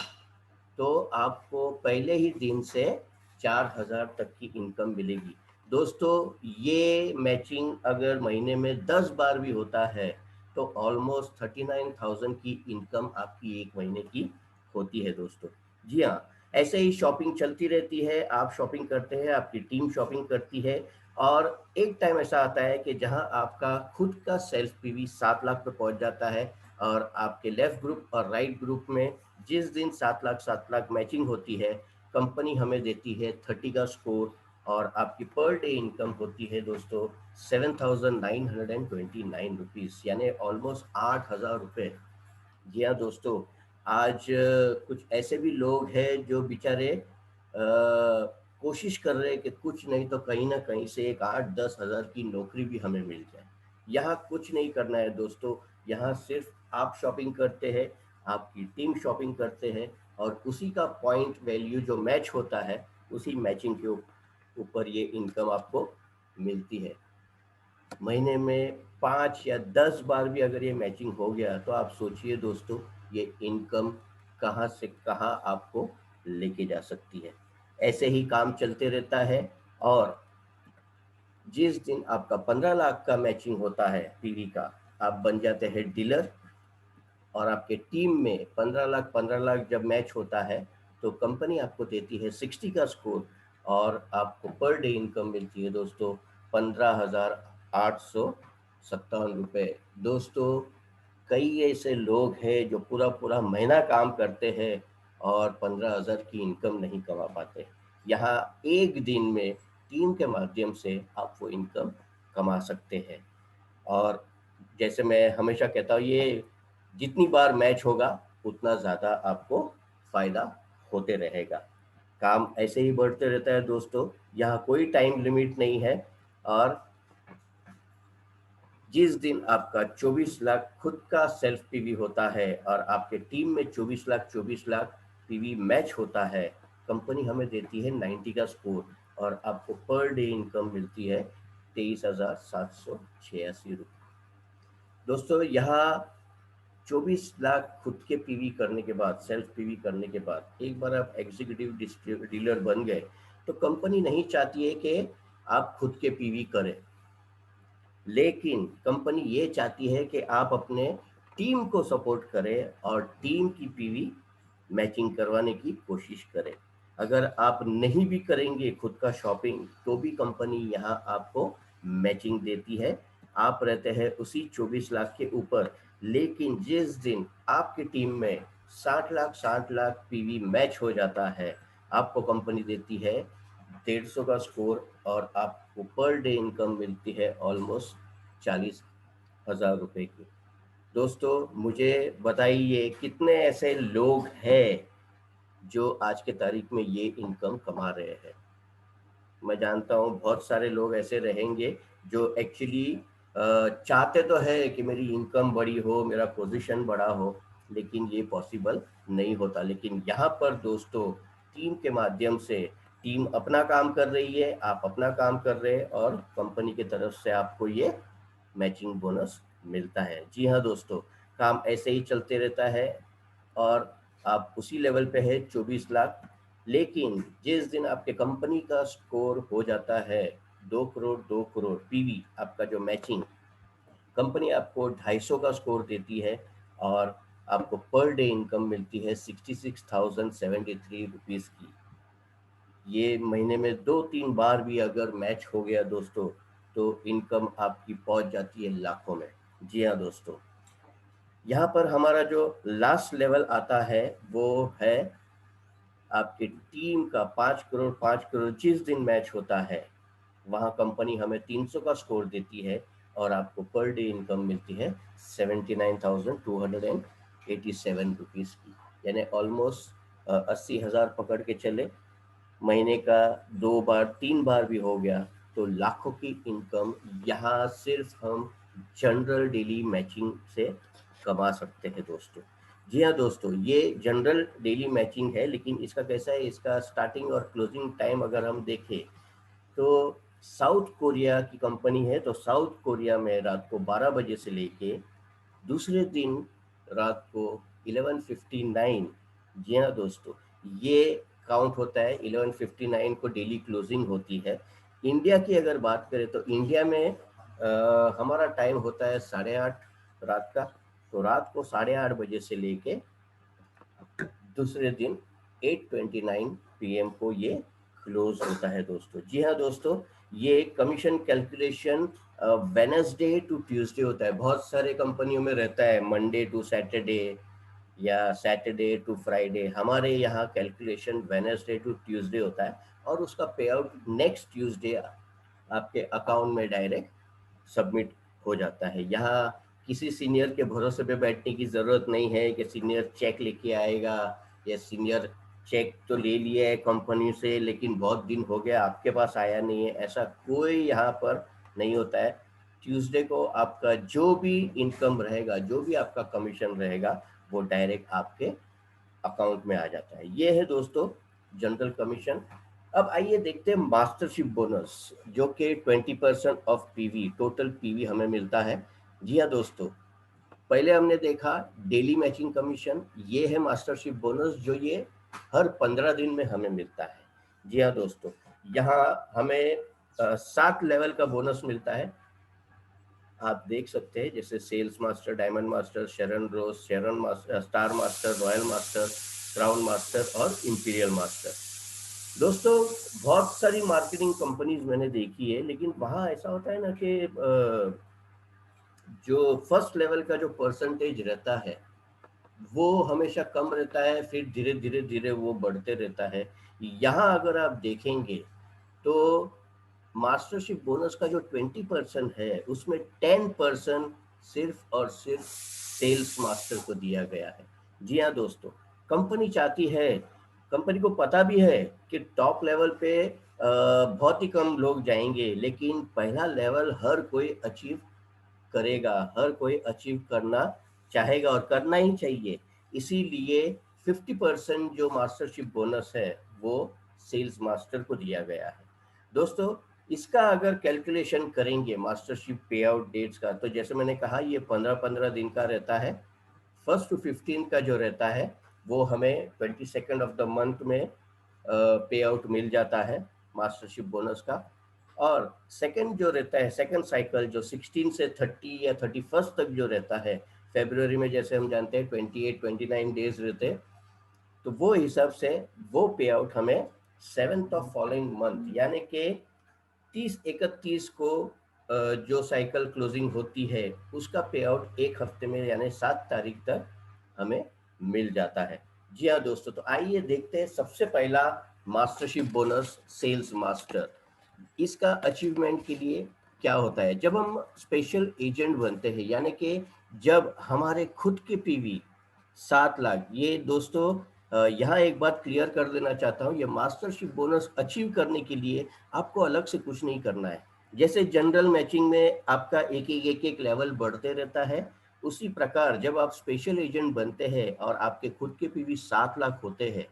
तो आपको पहले ही दिन से 4,000 तक की इनकम मिलेगी। दोस्तों ये मैचिंग अगर महीने में 10 बार भी होता है तो ऑलमोस्ट 39,000 की इनकम आपकी एक महीने की होती है दोस्तों। जी हाँ, ऐसे ही शॉपिंग चलती रहती है, आप शॉपिंग करते हैं, आपकी टीम शॉपिंग करती है, और एक टाइम ऐसा आता है कि जहां आपका खुद का सेल्फ पीवी 7 लाख पे पहुंच जाता है, और आपके लेफ्ट ग्रुप और राइट ग्रुप में जिस दिन 7 लाख मैचिंग होती है, कंपनी हमें देती है 30 का स्कोर, और आपकी पर डे इनकम होती है दोस्तों 7,929 रुपीज़, यानी ऑलमोस्ट 8,000 रुपये। जी हाँ दोस्तों, आज कुछ ऐसे भी लोग हैं जो बेचारे कोशिश कर रहे हैं कि कुछ नहीं तो कहीं ना कहीं से एक 8-10 हज़ार की नौकरी भी हमें मिल जाए। यहाँ कुछ नहीं करना है दोस्तों, यहाँ सिर्फ आप शॉपिंग करते हैं, आपकी टीम शॉपिंग करते हैं, और उसी का पॉइंट वैल्यू जो मैच होता है, उसी मैचिंग के ऊपर ये इनकम आपको मिलती है। महीने में 5 या 10 बार भी अगर ये मैचिंग हो गया, तो आप सोचिए दोस्तों ये इनकम कहाँ से कहाँ आपको लेके जा सकती है। ऐसे ही काम चलते रहता है, और जिस दिन आपका 15 लाख का मैचिंग होता है पीवी का, आप बन जाते हैं डीलर, और आपके टीम में 15 लाख जब मैच होता है तो कंपनी आपको देती है 60 का स्कोर और आपको पर डे इनकम मिलती है दोस्तों 15,857 रुपये। दोस्तों कई ऐसे लोग हैं जो पूरा पूरा महीना काम करते हैं और 15,000 की इनकम नहीं कमा पाते। यहाँ एक दिन में टीम के माध्यम से आप वो इनकम कमा सकते हैं। और जैसे मैं हमेशा कहता हूँ, ये जितनी बार मैच होगा उतना ज़्यादा आपको फायदा होते रहेगा। काम ऐसे ही बढ़ते रहता है दोस्तों, यहाँ कोई टाइम लिमिट नहीं है। और जिस दिन आपका 24 लाख खुद का सेल्फ पीवी होता है और आपके टीम में 24 लाख पीवी मैच होता है, कंपनी हमें देती है 90 का स्कोर और आपको पर डे इनकम मिलती है 23,786 रुपये। दोस्तों यहाँ 24 लाख खुद के पीवी करने के बाद, सेल्फ पीवी करने के बाद एक बार आप एग्जीक्यूटिव डीलर बन गए तो कंपनी नहीं चाहती है कि आप खुद के पीवी करें, लेकिन कंपनी ये चाहती है कि आप अपने टीम को सपोर्ट करें और टीम की पीवी मैचिंग करवाने की कोशिश करें। अगर आप नहीं भी करेंगे खुद का शॉपिंग तो भी कंपनी यहाँ आपको मैचिंग देती है। आप रहते हैं उसी 24 लाख के ऊपर, लेकिन जिस दिन आपकी टीम में 60 लाख पीवी मैच हो जाता है, आपको कंपनी देती है 150 का स्कोर और आपको पर डे इनकम मिलती है ऑलमोस्ट 40,000 रुपए की। दोस्तों मुझे बताइए कितने ऐसे लोग हैं जो आज के तारीख में ये इनकम कमा रहे हैं। मैं जानता हूँ बहुत सारे लोग ऐसे रहेंगे जो एक्चुअली चाहते तो है कि मेरी इनकम बड़ी हो, मेरा पोजीशन बड़ा हो, लेकिन ये पॉसिबल नहीं होता। लेकिन यहाँ पर दोस्तों टीम के माध्यम से, टीम अपना काम कर रही है, आप अपना काम कर रहे हैं और कंपनी की तरफ से आपको ये मैचिंग बोनस मिलता है। जी हाँ दोस्तों, काम ऐसे ही चलते रहता है और आप उसी लेवल पे है 24 लाख। लेकिन जिस दिन आपके कंपनी का स्कोर हो जाता है 2 करोड़ पीवी, आपका जो मैचिंग, कंपनी आपको 250 का स्कोर देती है और आपको पर डे इनकम मिलती है 66,073 रुपीज़ की। ये महीने में 2-3 बार भी अगर मैच हो गया दोस्तों तो इनकम आपकी पहुंच जाती है लाखों में। जी हाँ दोस्तों, यहाँ पर हमारा जो लास्ट लेवल आता है वो है आपकी टीम का 5 करोड़ जिस दिन मैच होता है वहाँ कंपनी हमें 300 का स्कोर देती है और आपको पर डे इनकम मिलती है 79,287 रुपीज़ की, यानी ऑलमोस्ट 80,000 पकड़ के चले। महीने का 2 बार 3 बार भी हो गया तो लाखों की इनकम यहाँ सिर्फ हम जनरल डेली मैचिंग से कमा सकते हैं दोस्तों। जी हाँ दोस्तों, ये जनरल डेली मैचिंग है, लेकिन इसका कैसा है, इसका स्टार्टिंग और क्लोजिंग टाइम अगर हम देखें तो साउथ कोरिया की कंपनी है, तो साउथ कोरिया में रात को 12 बजे से लेके दूसरे दिन रात को 11:59, जी हाँ दोस्तों, ये काउंट होता है। 11:59 को डेली क्लोजिंग होती है। इंडिया की अगर बात करें तो इंडिया में हमारा टाइम होता है 8:30 रात का, तो रात को 8:30 बजे से लेके दूसरे दिन 8:29 PM को ये क्लोज होता है दोस्तों। जी हाँ दोस्तों, ये commission calculation Wednesday to Tuesday होता है। बहुत सारे कंपनियों में रहता है मंडे टू सैटरडे या सैटरडे टू फ्राइडे। हमारे यहाँ कैलकुलेशन वेडनेसडे टू ट्यूसडे होता है और उसका पे आउट नेक्स्ट ट्यूसडे आपके अकाउंट में डायरेक्ट सबमिट हो जाता है। यहाँ किसी सीनियर के भरोसे पे बैठने की ज़रूरत नहीं है कि सीनियर चेक लेके आएगा या सीनियर चेक तो ले लिया है कंपनी से लेकिन बहुत दिन हो गया आपके पास आया नहीं है, ऐसा कोई यहाँ पर नहीं होता है। ट्यूसडे को आपका जो भी इनकम रहेगा, जो भी आपका कमीशन रहेगा, वो डायरेक्ट आपके अकाउंट में आ जाता है। ये है दोस्तों जनरल कमीशन। अब आइए देखते हैं मास्टरशिप बोनस, जो कि 20% ऑफ पीवी, टोटल पीवी हमें मिलता है। जी हाँ दोस्तों, पहले हमने देखा डेली मैचिंग कमीशन, ये है मास्टरशिप बोनस जो ये हर 15 दिन में हमें मिलता है। जी हाँ दोस्तों, यहाँ हमें 7 लेवल का बोनस मिलता है। आप देख सकते हैं, जैसे sales master, diamond master, Sharon rose, Sharon master, star master, royal master, crown master और इंपीरियल मास्टर। दोस्तों बहुत सारी मार्केटिंग कंपनीज मैंने देखी है, लेकिन वहाँ ऐसा होता है ना कि जो फर्स्ट लेवल का जो परसेंटेज रहता है वो हमेशा कम रहता है, फिर धीरे धीरे धीरे वो बढ़ते रहता है। यहाँ अगर आप देखेंगे तो मास्टरशिप बोनस का जो 20% है उसमें 10% सिर्फ और सिर्फ सेल्स मास्टर को दिया गया है। जी हाँ दोस्तों, कंपनी चाहती है, कंपनी को पता भी है कि टॉप लेवल पे बहुत ही कम लोग जाएंगे, लेकिन पहला लेवल हर कोई अचीव करेगा, हर कोई अचीव करना चाहेगा और करना ही चाहिए। इसीलिए 50% जो मास्टरशिप बोनस है वो सेल्स मास्टर को दिया गया है। दोस्तों इसका अगर कैलकुलेशन करेंगे मास्टरशिप पे आउट डेट्स का, तो जैसे मैंने कहा ये 15-15 दिन का रहता है। 1 to 15 का जो रहता है वो हमें 22 ऑफ द मंथ में पे आउट मिल जाता है मास्टरशिप बोनस का। और सेकंड जो रहता है, सेकंड साइकिल जो 16 से 30 या 31 तक जो रहता है, फरवरी में जैसे हम जानते हैं 28-29 डेज रहते हैं, तो वो हिसाब से वो पे आउट हमें 7th ऑफ फॉलोइंग मंथ यानी कि 30-31 को जो साइकिल क्लोजिंग होती है उसका पे आउट एक हफ्ते में यानी 7 तारीख तक हमें मिल जाता है। जी हाँ दोस्तों, तो आइए देखते हैं सबसे पहला मास्टरशिप बोनस सेल्स मास्टर। इसका अचीवमेंट के लिए क्या होता है, जब हम स्पेशल एजेंट बनते हैं यानी कि जब हमारे खुद के पीवी 7 लाख, ये दोस्तों यहाँ एक बात क्लियर कर देना चाहता हूँ, ये मास्टरशिप बोनस अचीव करने के लिए आपको अलग से कुछ नहीं करना है। जैसे जनरल मैचिंग में आपका एक एक लेवल बढ़ते रहता है, उसी प्रकार जब आप स्पेशल एजेंट बनते हैं और आपके खुद के पीवी 7 लाख होते हैं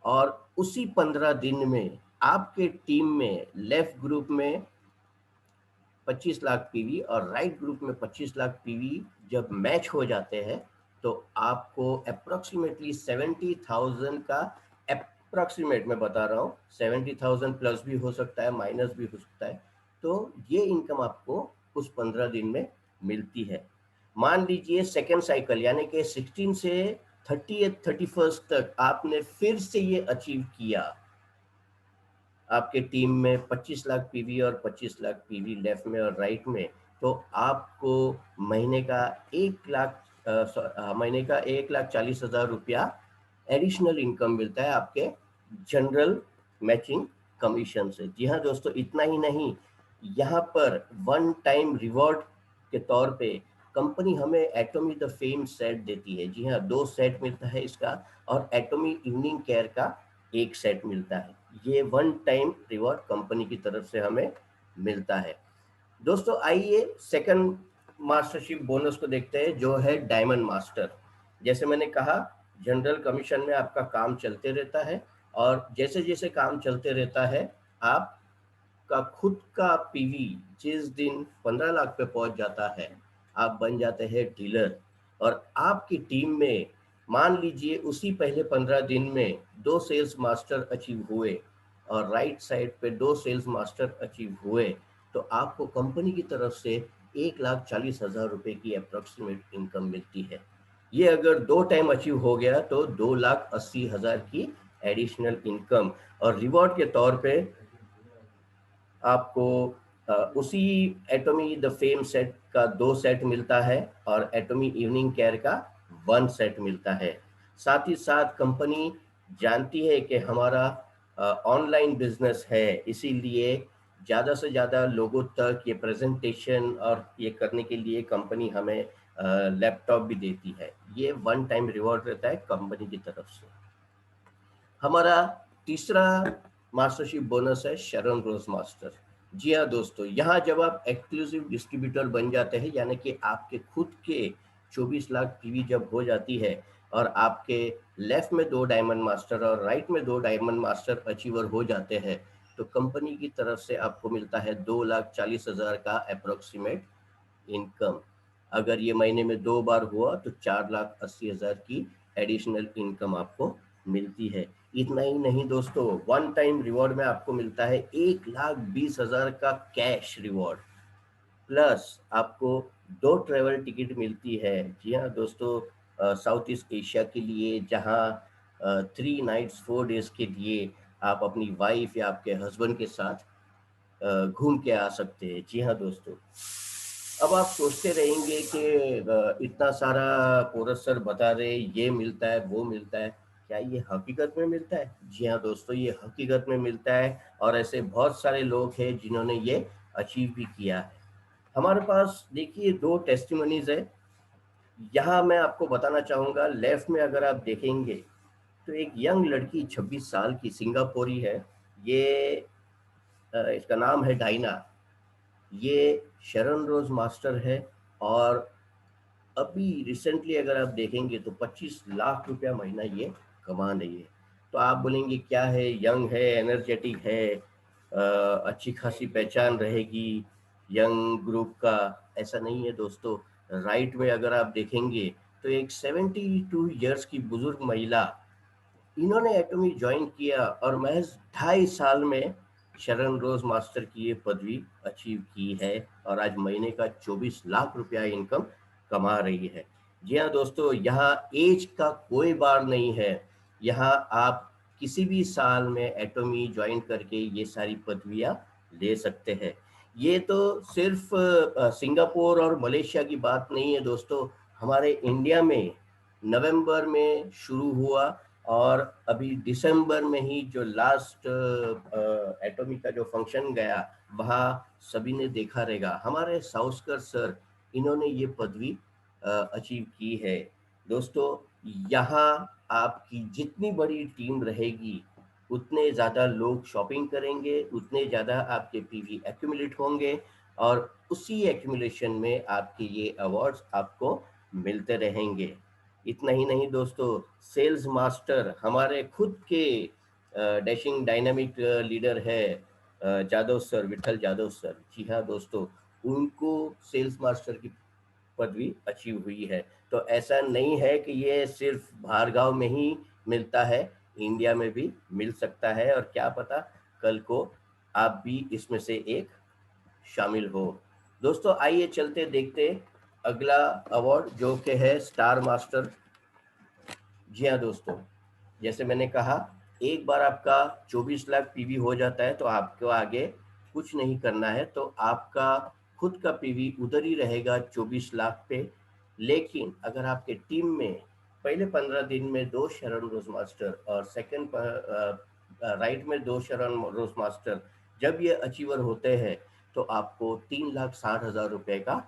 और उसी 15 दिन में आपके टीम में लेफ्ट ग्रुप में 25 लाख पीवी और राइट ग्रुप में 25 लाख पीवी जब मैच हो जाते हैं तो आपको अप्रोक्सीमेटली 70,000 का, अप्रोक्सीमेट मैं बता रहा हूँ, 70,000 प्लस भी हो सकता है, माइनस भी हो सकता है, तो ये इनकम आपको उस 15 दिन में मिलती है। मान लीजिए सेकेंड साइकिल यानी कि 16 से 31 तक आपने फिर से ये अचीव किया, आपके टीम में 25 लाख पीवी और 25 लाख पीवी लेफ्ट में और राइट में, तो आपको महीने का 1,40,000 रुपया एडिशनल इनकम मिलता है आपके जनरल मैचिंग कमीशन से। जी हाँ दोस्तों, इतना ही नहीं, यहाँ पर वन टाइम रिवॉर्ड के तौर पे कंपनी हमें एटॉमी द फेम सेट देती है। जी हाँ, 2 सेट मिलता है इसका, और एटॉमी इवनिंग केयर का 1 सेट मिलता है। ये वन टाइम रिवॉर्ड कंपनी की तरफ से हमें मिलता है। दोस्तों आइए सेकंड मास्टरशिप बोनस को देखते हैं जो है डायमंड मास्टर। जैसे मैंने कहा, जनरल कमीशन में आपका काम चलते रहता है और जैसे जैसे काम चलते रहता है आपका खुद का पीवी जिस दिन 15 लाख पे पहुंच जाता है आप बन जाते हैं डीलर। और आपकी टीम में मान लीजिए उसी पहले 15 दिन में 2 सेल्स मास्टर अचीव हुए और राइट साइड पे 2 सेल्स मास्टर अचीव हुए, तो आपको कंपनी की तरफ से 1,40,000 रुपए की अप्रोक्सीमेट इनकम मिलती है। ये अगर 2 टाइम अचीव हो गया तो 2,80,000 की एडिशनल इनकम, और रिवॉर्ड के तौर पे आपको उसी एटॉमी द फेम सेट का 2 सेट मिलता है और एटॉमी इवनिंग केयर का 1 सेट मिलता है। साथ ही साथ कंपनी जानती है कि हमारा ऑनलाइन बिजनेस है, इसीलिए ज़्यादा से ज़्यादा लोगों तक ये प्रेजेंटेशन और ये करने के लिए कंपनी हमें लैपटॉप भी देती है। ये वन टाइम रिवॉर्ड रहता है कंपनी की तरफ से। हमारा तीसरा मास्टरशिप बोनस है शेरन रोज मास्टर। जी हाँ दोस्तों, यहाँ जब आप एक्सक्लूसिव डिस्ट्रीब्यूटर बन जाते हैं यानी कि आपके खुद के 24 लाख पीवी जब हो जाती है और आपके लेफ्ट में 2 डायमंड मास्टर और राइट में 2 डायमंड मास्टर अचीवर हो जाते हैं, तो कंपनी की तरफ से आपको मिलता है 2,40,000 का अप्रोक्सीमेट इनकम। अगर ये महीने में 2 बार हुआ तो 4,80,000 की एडिशनल इनकम आपको मिलती है। इतना ही नहीं दोस्तों, वन टाइम रिवॉर्ड में आपको मिलता है 1,20,000 का कैश रिवॉर्ड। प्लस आपको 2 ट्रैवल टिकट मिलती है। जी हाँ दोस्तों, साउथ ईस्ट एशिया के लिए, जहाँ 3 नाइट्स 4 डेज के लिए आप अपनी वाइफ या आपके हस्बैंड के साथ घूम के आ सकते हैं। जी हाँ दोस्तों, अब आप सोचते रहेंगे कि इतना सारा पोरस सर बता रहे ये मिलता है वो मिलता है, क्या ये हकीकत में मिलता है? जी हाँ दोस्तों, ये हकीकत में मिलता है और ऐसे बहुत सारे लोग हैं जिन्होंने ये अचीव भी किया है। हमारे पास देखिए 2 टेस्टिमनीज है। यहाँ मैं आपको बताना चाहूँगा, लेफ्ट में अगर आप देखेंगे तो एक यंग लड़की 26 साल की सिंगापुरी है। ये इसका नाम है डाइना। ये शरण रोज मास्टर है और अभी रिसेंटली अगर आप देखेंगे तो 25 लाख रुपया महीना ये कमा रही है। तो आप बोलेंगे क्या है, यंग है, एनर्जेटिक है, अच्छी खासी पहचान रहेगी यंग ग्रुप का। ऐसा नहीं है दोस्तों। राइट में अगर आप देखेंगे तो एक 72 इयर्स की बुजुर्ग महिला, इन्होंने एटॉमी ज्वाइन किया और महज 2.5 साल में शरण रोज मास्टर की ये पदवी अचीव की है और आज महीने का 24 लाख रुपया इनकम कमा रही है। जी हाँ दोस्तों, यहाँ एज का कोई बार नहीं है। यहाँ आप किसी भी साल में एटॉमी ज्वाइन करके ये सारी पदवियाँ ले सकते हैं। ये तो सिर्फ सिंगापुर और मलेशिया की बात नहीं है दोस्तों। हमारे इंडिया में नवंबर में शुरू हुआ और अभी दिसंबर में ही जो लास्ट एटॉमी का जो फंक्शन गया, वहाँ सभी ने देखा रहेगा, हमारे साउस्कर सर, इन्होंने ये पदवी अचीव की है। दोस्तों, यहाँ आपकी जितनी बड़ी टीम रहेगी उतने ज़्यादा लोग शॉपिंग करेंगे, उतने ज़्यादा आपके पीवी एक्यूमुलेट होंगे और उसी एक्यूमुलेशन में आपके ये अवार्ड्स आपको मिलते रहेंगे। इतना ही नहीं दोस्तों, सेल्स मास्टर हमारे खुद के डैशिंग डायनामिक लीडर है जादव सर, विठल जादव सर। जी हाँ दोस्तों, उनको सेल्स मास्टर की पदवी अचीव हुई है। तो ऐसा नहीं है कि ये सिर्फ बाहर गांव में ही मिलता है, इंडिया में भी मिल सकता है और क्या पता कल को आप भी इसमें से एक शामिल हो। दोस्तों आइए चलते देखते अगला अवार्ड जो कि है स्टार मास्टर। जी हाँ दोस्तों, जैसे मैंने कहा, एक बार आपका 24 लाख पीवी हो जाता है तो आपको आगे कुछ नहीं करना है, तो आपका खुद का पीवी उधर ही रहेगा 24 लाख पे। लेकिन अगर आपके टीम में पहले 15 दिन में 2 शरण रोज मास्टर और सेकंड राइट में 2 शरण रोज मास्टर जब ये अचीवर होते हैं तो आपको 3,60,000 रुपए का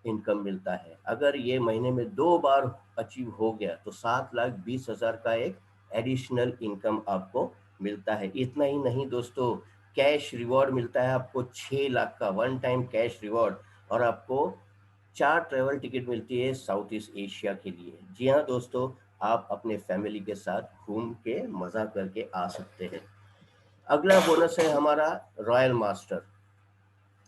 इनकम मिलता है। अगर ये महीने में 2 बार अचीव हो गया तो 7,20,000 का एक एडिशनल इनकम आपको मिलता है। इतना ही नहीं दोस्तों, कैश रिवॉर्ड मिलता है आपको 6 लाख का वन टाइम कैश रिवॉर्ड और आपको 4 ट्रेवल टिकट मिलती है साउथ ईस्ट एशिया के लिए। जी हाँ दोस्तों, आप अपने फैमिली के साथ घूम के मजा करके आ सकते हैं। अगला बोनस है हमारा रॉयल मास्टर।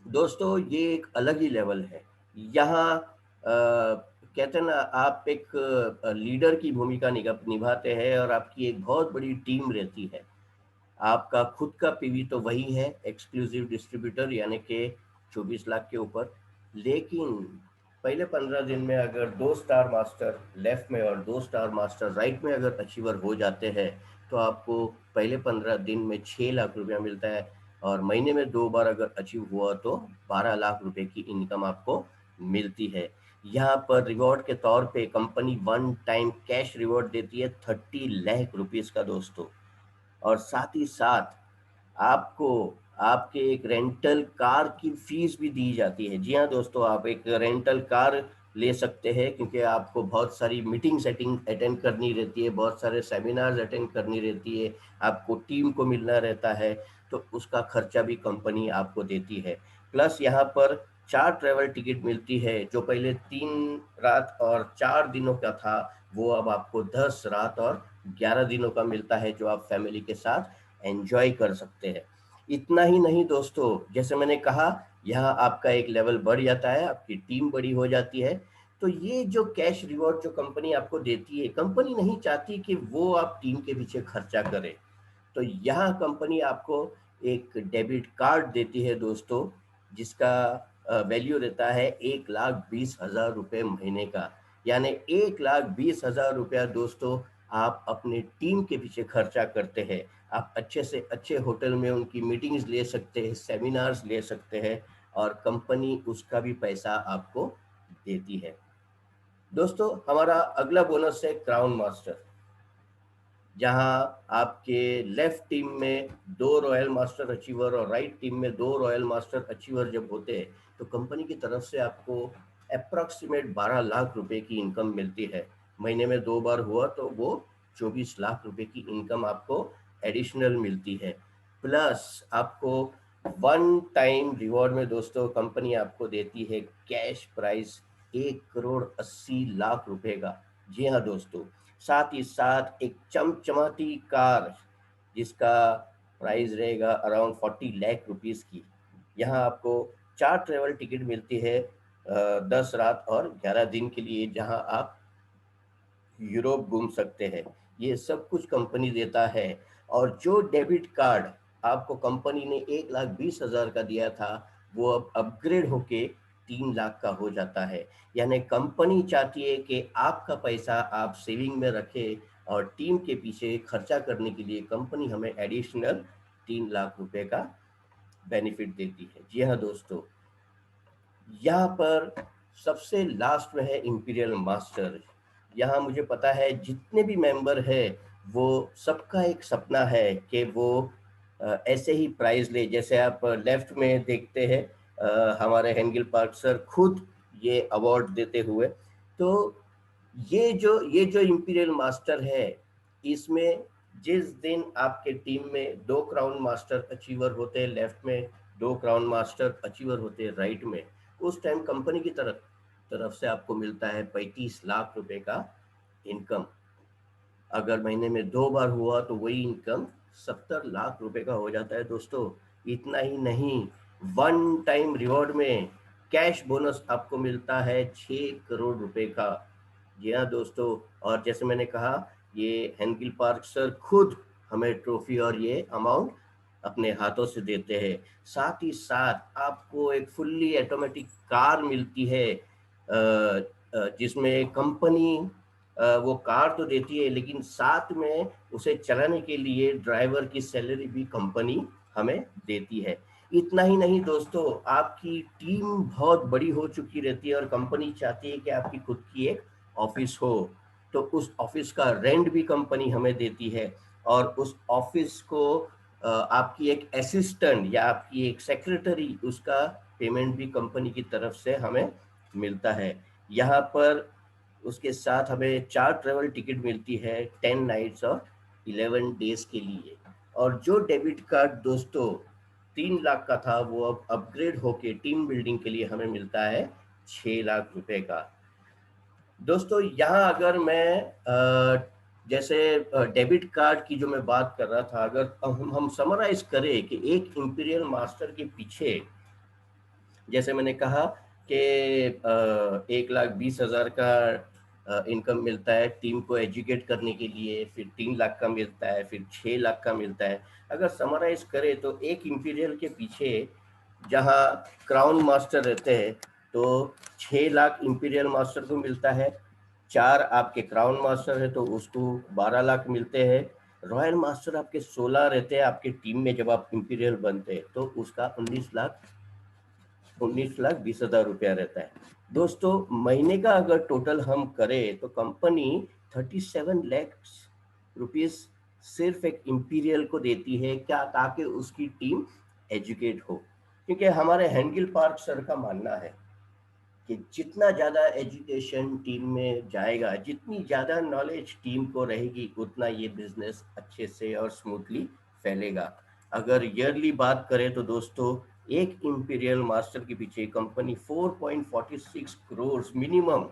दोस्तों ये एक अलग ही लेवल है। यहाँ कहते हैं ना, आप एक लीडर की भूमिका निभाते हैं और आपकी एक बहुत बड़ी टीम रहती है। आपका खुद का पीवी तो वही है, एक्सक्लूसिव डिस्ट्रीब्यूटर, यानी कि 24 लाख के ऊपर। लेकिन पहले 15 दिन में अगर 2 स्टार मास्टर लेफ्ट में और 2 स्टार मास्टर राइट में अगर अचीवर हो जाते हैं तो आपको पहले 15 दिन में 6 लाख रुपया मिलता है और महीने में 2 बार अगर अचीव हुआ तो 12 लाख रुपए की इनकम आपको मिलती है। यहाँ पर रिवॉर्ड के तौर पे company one time cash reward देती है 30 लाख रुपीस का दोस्तों। और साथ ही साथ आपको आपके एक रेंटल कार की फीस भी दी जाती है। जी हाँ दोस्तों, आप एक रेंटल कार ले सकते हैं क्योंकि आपको बहुत सारी मीटिंग सेटिंग अटेंड करनी रहती है, बहुत सारे सेमिनार्स अटेंड करनी रहती है, आपको टीम को मिलना रहता है, तो उसका खर्चा भी कंपनी आपको देती है। प्लस यहाँ पर 4 ट्रेवल टिकट मिलती है, जो पहले 3 रात और 4 दिनों का था, वो अब आपको 10 रात और 11 दिनों का मिलता है, जो आप फैमिली के साथ एंजॉय कर सकते हैं। इतना ही नहीं दोस्तों, जैसे मैंने कहा, यहाँ आपका एक लेवल बढ़ जाता है, आपकी टीम बड़ी हो जाती है। तो ये जो कैश रिवॉर्ड जो कंपनी आपको देती है, कंपनी नहीं चाहती कि वो आप टीम के पीछे खर्चा करें। तो यहाँ कंपनी आपको एक डेबिट कार्ड देती है दोस्तों, जिसका वैल्यू रहता है 1,20,000 रुपये महीने का। यानी 1,20,000 रुपया दोस्तों आप अपने टीम के पीछे खर्चा करते हैं। आप अच्छे से अच्छे होटल में उनकी मीटिंग्स ले सकते हैं, सेमिनार्स ले सकते हैं, और कंपनी उसका भी पैसा आपको देती है। दोस्तों हमारा अगला बोनस है क्राउन मास्टर, जहां आपके लेफ्ट टीम में 2 रॉयल मास्टर अचीवर और राइट टीम में 2 रॉयल मास्टर अचीवर जब होते हैं, तो कंपनी की तरफ से आपको अप्रॉक्सीमेट 12 लाख रुपए की इनकम मिलती है। महीने में 2 बार हुआ तो वो 24 लाख रुपए की इनकम आपको एडिशनल मिलती है। प्लस आपको वन टाइम रिवॉर्ड में दोस्तों कंपनी आपको देती है कैश प्राइस 1,80,00,000 रुपए का। जी हाँ दोस्तों, साथ ही साथ एक चमचमाती कार जिसका प्राइस रहेगा अराउंड 40 लाख रुपीस की। यहाँ आपको 4 ट्रेवल टिकट मिलती है 10 रात और 11 दिन के लिए, जहाँ आप यूरोप घूम सकते हैं। ये सब कुछ कंपनी देता है। और जो डेबिट कार्ड आपको कंपनी ने 1,20,000 का दिया था, वो अब अपग्रेड होके 3 लाख का हो जाता है। यानी कंपनी चाहती है कि आपका पैसा आप सेविंग में रखें, और टीम के पीछे खर्चा करने के लिए कंपनी हमें एडिशनल 3 लाख रुपए का बेनिफिट देती है। जी हाँ दोस्तों, यहाँ पर सबसे लास्ट में है इंपीरियल मास्टर। यहाँ मुझे पता है जितने भी मेंबर है वो सबका एक सपना है कि वो ऐसे ही प्राइज ले, जैसे आप लेफ्ट में देखते हैं हमारे हेंगिल पार्क सर खुद ये अवार्ड देते हुए। तो ये जो इंपीरियल मास्टर है, इसमें जिस दिन आपके टीम में 2 क्राउन मास्टर अचीवर होते हैं लेफ्ट में, 2 क्राउन मास्टर अचीवर होते हैं राइट में, उस टाइम कंपनी की तरफ से आपको मिलता है 35 लाख रुपए का इनकम। अगर महीने में 2 बार हुआ तो वही इनकम 70 लाख रुपए का हो जाता है दोस्तों। इतना ही नहीं, वन टाइम रिवॉर्ड में कैश बोनस आपको मिलता है 6 करोड़ रुपए का। जी हाँ दोस्तों, और जैसे मैंने कहा, ये हेंगिल पार्क सर खुद हमें ट्रॉफी और ये अमाउंट अपने हाथों से देते हैं। साथ ही साथ आपको एक फुल्ली ऑटोमेटिक कार मिलती है, जिसमें कंपनी वो कार तो देती है, लेकिन साथ में उसे चलाने के लिए ड्राइवर की सैलरी भी कंपनी हमें देती है। इतना ही नहीं दोस्तों, आपकी टीम बहुत बड़ी हो चुकी रहती है और कंपनी चाहती है कि आपकी खुद की एक ऑफिस हो, तो उस ऑफिस का रेंट भी कंपनी हमें देती है। और उस ऑफिस को आपकी एक असिस्टेंट या आपकी एक सेक्रेटरी, उसका पेमेंट भी कंपनी की तरफ से हमें मिलता है। यहाँ पर उसके साथ हमें 4 ट्रेवल टिकट मिलती है 10 नाइट्स और 11 डेज के लिए। और जो डेबिट कार्ड दोस्तों 3 लाख का था, वो अब अपग्रेड होके टीम बिल्डिंग के लिए हमें मिलता है 6 लाख रुपए का। दोस्तों यहाँ अगर मैं जैसे डेबिट कार्ड की जो मैं बात कर रहा था, अगर हम समराइज करें कि एक इंपीरियल मास्टर के पीछे, जैसे मैंने कहा कि 1,20,000 का इनकम मिलता है टीम को एजुकेट करने के लिए, फिर 3 लाख का मिलता है, फिर 6 लाख का मिलता है। अगर समराइज करें तो एक इंपीरियल के पीछे जहां क्राउन मास्टर रहते हैं तो 6 लाख इंपीरियल मास्टर को मिलता है, 4 आपके क्राउन मास्टर है तो उसको 12 लाख मिलते हैं, रॉयल मास्टर आपके 16 रहते हैं आपके टीम में जब आप इंपीरियल बनते हैं तो उसका 19,20,000 रुपया रहता है। दोस्तों महीने का अगर टोटल हम करें तो कंपनी 37 लाख रुपीस सिर्फ एक इंपीरियल को देती है, क्या, ताकि उसकी टीम एजुकेट हो। क्योंकि हमारे हेंगिल पार्क सर का मानना है कि जितना ज़्यादा एजुकेशन टीम में जाएगा, जितनी ज़्यादा नॉलेज टीम को रहेगी, उतना ये बिजनेस अच्छे से और स्मूथली फैलेगा। अगर ईयरली बात करें तो दोस्तों एक इंपीरियल मास्टर के पीछे कंपनी 4.46 करोड़ मिनिमम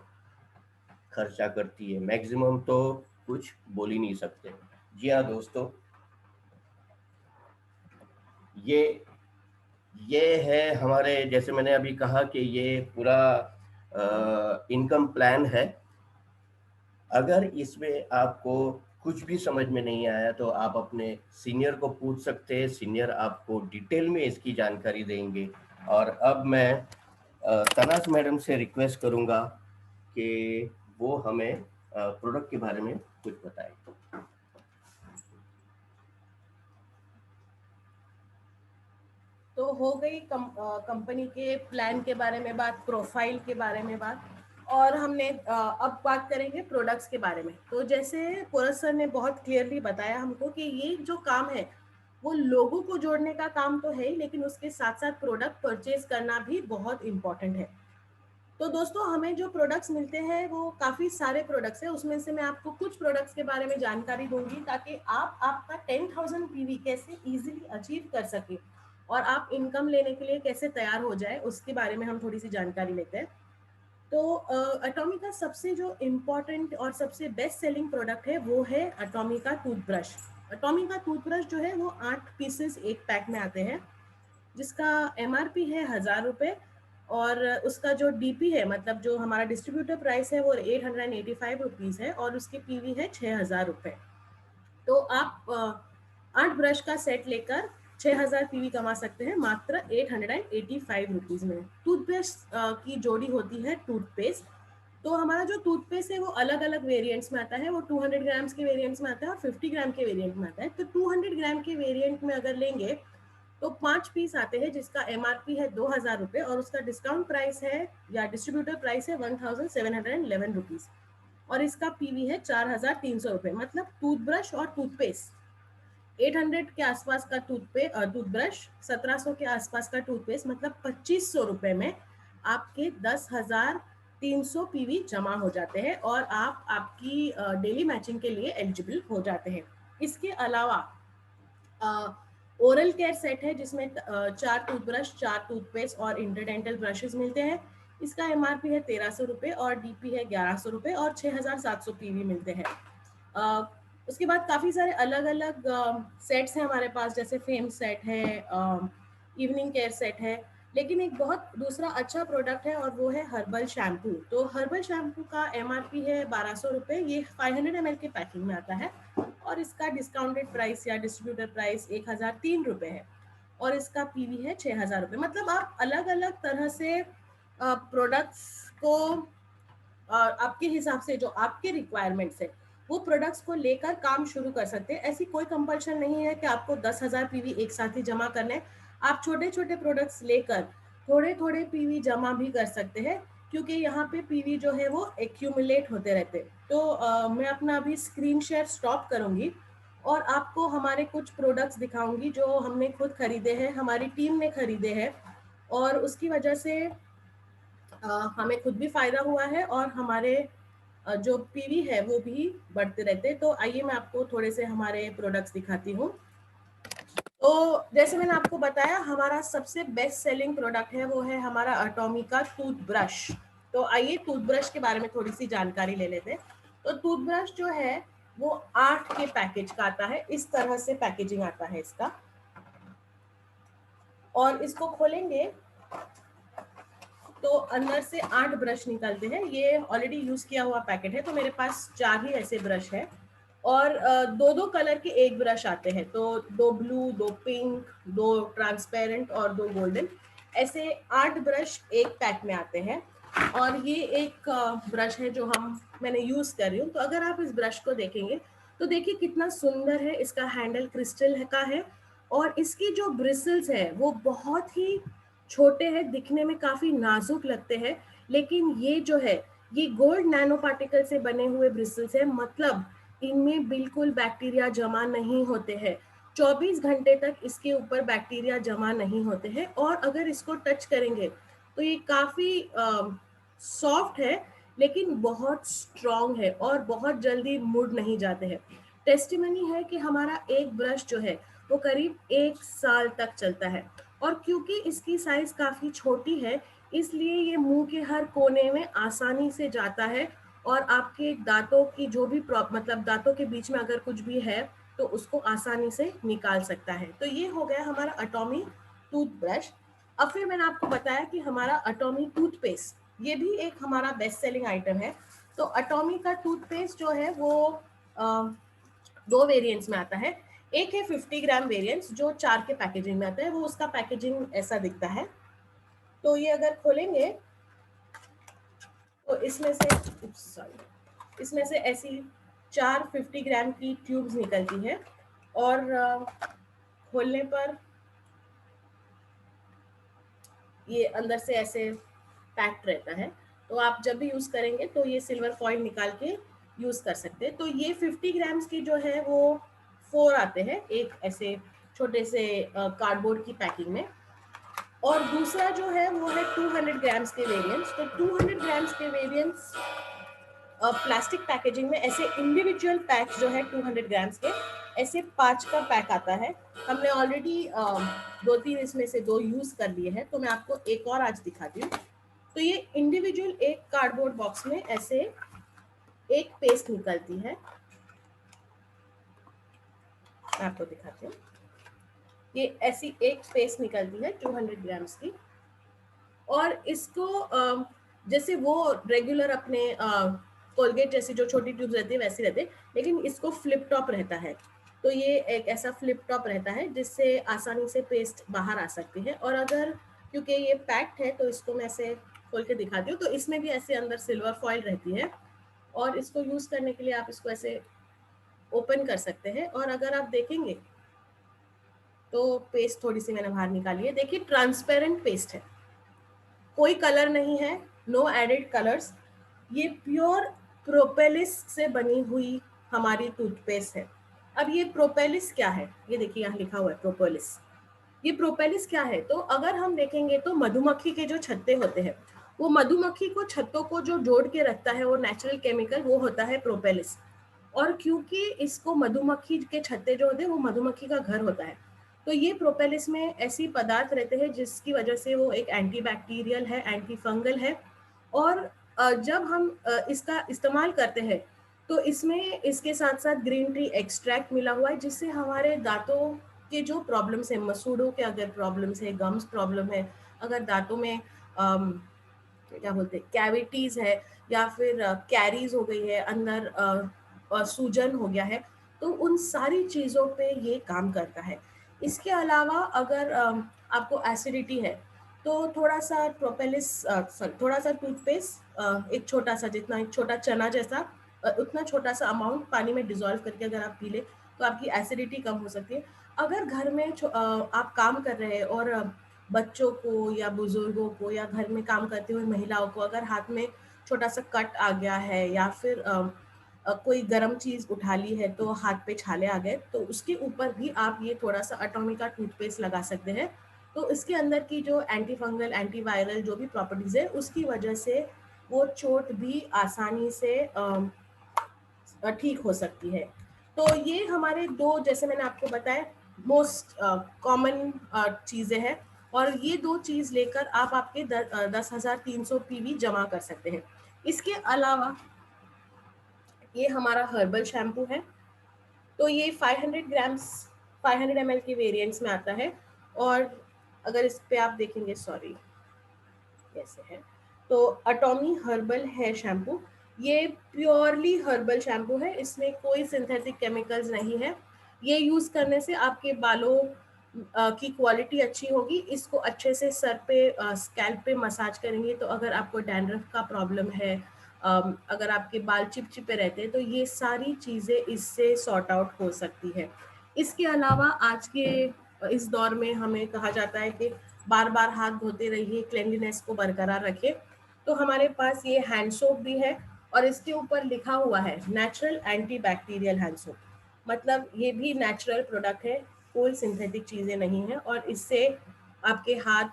खर्चा करती है, मैक्सिमम तो कुछ बोल ही नहीं सकते। जी हाँ दोस्तों, ये है हमारे, जैसे मैंने अभी कहा कि ये पूरा इनकम प्लान है। अगर इसमें आपको कुछ भी समझ में नहीं आया तो आप अपने सीनियर को पूछ सकते हैं, सीनियर आपको डिटेल में इसकी जानकारी देंगे। और अब मैं तनाज मैडम से रिक्वेस्ट करूंगा कि वो हमें प्रोडक्ट के बारे में कुछ बताएं। तो हो गई कंपनी के प्लान के बारे में बात, प्रोफाइल के बारे में बात, और हमने अब बात करेंगे प्रोडक्ट्स के बारे में। तो जैसे पोरस सर ने बहुत क्लियरली बताया हमको कि ये जो काम है वो लोगों को जोड़ने का काम तो है ही, लेकिन उसके साथ साथ प्रोडक्ट परचेज करना भी बहुत इंपॉर्टेंट है। तो दोस्तों हमें जो प्रोडक्ट्स मिलते हैं वो काफ़ी सारे प्रोडक्ट्स हैं, उसमें से मैं आपको कुछ प्रोडक्ट्स के बारे में जानकारी दूंगी ताकि आप आपका 10,000 पीवी कैसे इजीली अचीव कर सके और आप इनकम लेने के लिए कैसे तैयार हो जाए, उसके बारे में हम थोड़ी सी जानकारी लेते हैं। तो अटॉमी का सबसे जो इम्पोर्टेंट और सबसे बेस्ट सेलिंग प्रोडक्ट है वो है अटॉमी का टूथब्रश। अटॉमी का टूथब्रश जो है वो 8 पीसेस एक पैक में आते हैं, जिसका MRP है 1000 रुपये, और उसका जो DP है, मतलब जो हमारा डिस्ट्रीब्यूटर प्राइस है, वो 885 रुपीज़ है, और उसकी PV है 6000 रुपये। तो आप 8 ब्रश का सेट लेकर 6000 PV कमा सकते हैं मात्र 885 रुपीज़ में। टूथब्रश की जोड़ी होती है टूथपेस्ट। तो हमारा जो टूथपेस्ट है वो अलग अलग वेरिएंट्स में आता है, वो 200 ग्राम्स के वेरिएंट्स में आता है और 50 ग्राम के वेरिएंट में आता है। तो 200 ग्राम के वेरिएंट में अगर लेंगे तो 5 पीस आते हैं, जिसका MRP है 2000 रुपये, और उसका डिस्काउंट प्राइस है या डिस्ट्रीब्यूटर प्राइस है 1711 रुपीज़, और इसका PV है 4300 रुपये। मतलब टूथब्रश और टूथपेस्ट 800 के आसपास का टूथब्रश, 1700 के आसपास का टूथपेस्ट, मतलब 2500 रुपये में आपके 10,300 PV जमा हो जाते हैं और आप आपकी डेली मैचिंग के लिए एलिजिबल हो जाते हैं। इसके अलावा ओरल केयर सेट है, जिसमें 4 टूथब्रश, 4 टूथपेस्ट और इंटरडेंटल ब्रशेस मिलते हैं। इसका MRP है 1300 रुपये और DP है 1100 रुपये, और 6700 PV मिलते हैं। उसके बाद काफ़ी सारे अलग अलग सेट्स हैं हमारे पास, जैसे फेम सेट है, इवनिंग केयर सेट है। लेकिन एक बहुत दूसरा अच्छा प्रोडक्ट है और वो है हर्बल शैम्पू। तो हर्बल शैम्पू का MRP है 1200 रुपये, ये 500 ml के पैकिंग में आता है, और इसका डिस्काउंटेड प्राइस या डिस्ट्रीब्यूटर प्राइस 1003 रुपये है, और इसका PV है 6000 रुपये। मतलब आप अलग अलग तरह से प्रोडक्ट्स को आपके हिसाब से, जो आपके रिक्वायरमेंट्स है, वो प्रोडक्ट्स को लेकर काम शुरू कर सकते हैं। ऐसी कोई कंपल्शन नहीं है कि आपको 10,000 PV एक साथ ही जमा करने। आप छोटे छोटे प्रोडक्ट्स लेकर थोड़े थोड़े PV जमा भी कर सकते हैं, क्योंकि यहाँ पे PV जो है वो एक्यूमुलेट होते रहते हैं। तो मैं अपना अभी स्क्रीन शेयर स्टॉप करूँगी और आपको हमारे कुछ प्रोडक्ट्स दिखाऊंगी जो हमने खुद खरीदे हैं, हमारी टीम ने खरीदे हैं, और उसकी वजह से हमें खुद भी फायदा हुआ है और हमारे जो PV है वो भी बढ़ते रहते। तो आइए मैं आपको थोड़े से हमारे प्रोडक्ट्स दिखाती हूँ। तो जैसे मैंने आपको बताया, हमारा सबसे बेस्ट सेलिंग प्रोडक्ट है वो है हमारा अटॉमी का टूथब्रश। तो आइए टूथब्रश के बारे में थोड़ी सी जानकारी ले लेते हैं। तो टूथब्रश जो है वो 8 के पैकेज का आता है, इस तरह से पैकेजिंग आता है इसका, और इसको खोलेंगे तो अंदर से 8 ब्रश निकलते हैं। ये ऑलरेडी यूज किया हुआ पैकेट है, तो मेरे पास 4 ही ऐसे ब्रश है, और दो दो कलर के एक ब्रश आते हैं। तो 2 ब्लू, 2 पिंक, 2 ट्रांसपेरेंट और 2 गोल्डन, ऐसे 8 ब्रश एक पैक में आते हैं। और ये एक ब्रश है जो मैंने यूज कर रही हूँ। तो अगर आप इस ब्रश को देखेंगे तो देखिए कितना सुंदर है, इसका हैंडल क्रिस्टल का है, और इसकी जो ब्रिसल्स है वो बहुत ही छोटे हैं, दिखने में काफी नाजुक लगते हैं, लेकिन ये जो है ये गोल्ड नैनो पार्टिकल से बने हुए ब्रिसल्स है। मतलब इनमें बिल्कुल बैक्टीरिया जमा नहीं होते हैं, 24 घंटे तक इसके ऊपर बैक्टीरिया जमा नहीं होते हैं, और अगर इसको टच करेंगे तो ये काफी सॉफ्ट है, लेकिन बहुत स्ट्रॉन्ग है और बहुत जल्दी मुड़ नहीं जाते हैं। टेस्टिमनी है कि हमारा एक ब्रश जो है वो करीब 1 साल तक चलता है, और क्योंकि इसकी साइज काफी छोटी है इसलिए ये मुंह के हर कोने में आसानी से जाता है, और आपके दांतों की जो भी मतलब दांतों के बीच में अगर कुछ भी है तो उसको आसानी से निकाल सकता है। तो ये हो गया हमारा अटॉमी टूथब्रश। अब फिर मैंने आपको बताया कि हमारा अटॉमी टूथपेस्ट, ये भी एक हमारा बेस्ट सेलिंग आइटम है। तो अटॉमी का टूथपेस्ट जो है वो 2 वेरिएंट्स में आता है। एक है 50 ग्राम वेरिएंट्स जो 4 के पैकेजिंग में आता है, वो उसका पैकेजिंग ऐसा दिखता है। तो ये अगर खोलेंगे तो इसमें से ऐसी 4 50 ग्राम की ट्यूब्स निकलती है और खोलने पर ये अंदर से ऐसे पैक्ड रहता है। तो आप जब भी यूज करेंगे तो ये सिल्वर फॉइल निकाल के यूज कर सकते हैं। तो ये 50 ग्राम्स की जो है वो 4 आते हैं एक ऐसे छोटे से कार्डबोर्ड की पैकिंग में, और दूसरा जो है वो है 200 ग्राम्स के वेरिएंट्स। तो 200 ग्राम्स के वेरिएंट्स प्लास्टिक पैकेजिंग में ऐसे इंडिविजुअल पैक जो है 200 ग्राम्स के ऐसे 5 का पैक आता है। हमने ऑलरेडी 2-3 इसमें से 2 यूज कर लिए हैं, तो मैं आपको एक और आज दिखाती हूँ। तो ये इंडिविजुअल एक कार्डबोर्ड बॉक्स में ऐसे एक पेस्ट निकलती है, मैं आपको दिखाती हूँ। ये ऐसी एक पेस्ट निकलती है 200 ग्राम्स की, और इसको जैसे वो रेगुलर अपने कोलगेट जैसी जो छोटी ट्यूब्स रहती है वैसी रहती है, लेकिन इसको फ्लिप टॉप रहता है। तो ये एक ऐसा फ्लिप टॉप रहता है जिससे आसानी से पेस्ट बाहर आ सकती है। और अगर क्योंकि ये पैक्ड है तो इसको मैं ऐसे खोल के दिखाती हूँ। तो इसमें भी ऐसे अंदर सिल्वर फॉइल रहती है, और इसको यूज करने के लिए आप इसको ऐसे ओपन कर सकते हैं। और अगर आप देखेंगे तो पेस्ट थोड़ी सी मैंने बाहर निकाली है, देखिए ट्रांसपेरेंट पेस्ट है, कोई कलर नहीं है, नो एडेड कलर्स। ये प्योर प्रोपेलिस से बनी हुई हमारी टूथपेस्ट है। अब ये प्रोपेलिस क्या है, ये देखिए यहाँ लिखा हुआ है प्रोपेलिस। ये प्रोपेलिस क्या है, तो अगर हम देखेंगे तो मधुमक्खी के जो छत्ते होते हैं, वो मधुमक्खी को छत्तों को जो जोड़ के रखता है वो नेचुरल केमिकल वो होता है प्रोपेलिस। और क्योंकि इसको मधुमक्खी के छत्ते जो होते हैं वो मधुमक्खी का घर होता है, तो ये प्रोपेलिस में ऐसी पदार्थ रहते हैं जिसकी वजह से वो एक एंटीबैक्टीरियल है, एंटी फंगल है। और जब हम इसका इस्तेमाल करते हैं तो इसमें इसके साथ साथ ग्रीन टी एक्सट्रैक्ट मिला हुआ है, जिससे हमारे दांतों के जो प्रॉब्लम्स है, मसूड़ों के अगर प्रॉब्लम्स है, गम्स प्रॉब्लम है, अगर दांतों में क्या बोलते हैं कैविटीज है, या फिर कैरीज हो गई है अंदर, सूजन हो गया है, तो उन सारी चीज़ों पे ये काम करता है। इसके अलावा अगर आपको एसिडिटी है तो थोड़ा सा प्रोपेलिस थोड़ा सा टूथपेस्ट एक छोटा सा, जितना एक छोटा चना जैसा, उतना छोटा सा अमाउंट पानी में डिजोल्व करके अगर आप पी ले तो आपकी एसिडिटी कम हो सकती है। अगर घर में आप काम कर रहे हैं और बच्चों को या बुजुर्गों को या घर में काम करती हुई महिलाओं को अगर हाथ में छोटा सा कट आ गया है, या फिर कोई गर्म चीज उठा ली है तो हाथ पे छाले आ गए, तो उसके ऊपर भी आप ये थोड़ा सा अटोमिका टूथपेस्ट लगा सकते हैं। तो इसके अंदर की जो एंटी फंगल एंटीवायरल जो भी प्रॉपर्टीज है उसकी वजह से वो चोट भी आसानी से ठीक हो सकती है। तो ये हमारे दो, जैसे मैंने आपको बताया, मोस्ट कॉमन चीज़ें हैं, और ये दो चीज़ लेकर आप आपके 10,300 पीवी जमा कर सकते हैं। इसके अलावा ये हमारा हर्बल शैम्पू है। तो ये 500 ग्राम्स 500 ml के वेरिएंट्स में आता है, और अगर इस पे आप देखेंगे, सॉरी कैसे है, तो अटोमी हर्बल है शैम्पू। ये प्योरली हर्बल शैम्पू है, इसमें कोई सिंथेटिक केमिकल्स नहीं है। ये यूज करने से आपके बालों की क्वालिटी अच्छी होगी। इसको अच्छे से सर पे स्कैल्प पे मसाज करेंगे तो अगर आपको डैंड्रफ का प्रॉब्लम है, अगर आपके बाल चिपचिपे रहते हैं, तो ये सारी चीज़ें इससे सॉर्ट आउट हो सकती है। इसके अलावा आज के इस दौर में हमें कहा जाता है कि बार बार हाथ धोते रहिए, क्लेanलीनेस को बरकरार रखें। तो हमारे पास ये हैंड सोप भी है, और इसके ऊपर लिखा हुआ है natural anti bacterial hand soap, मतलब ये भी नेचुरल प्रोडक्ट है, कोई सिंथेटिक चीज़ें नहीं है। और इससे आपके हाथ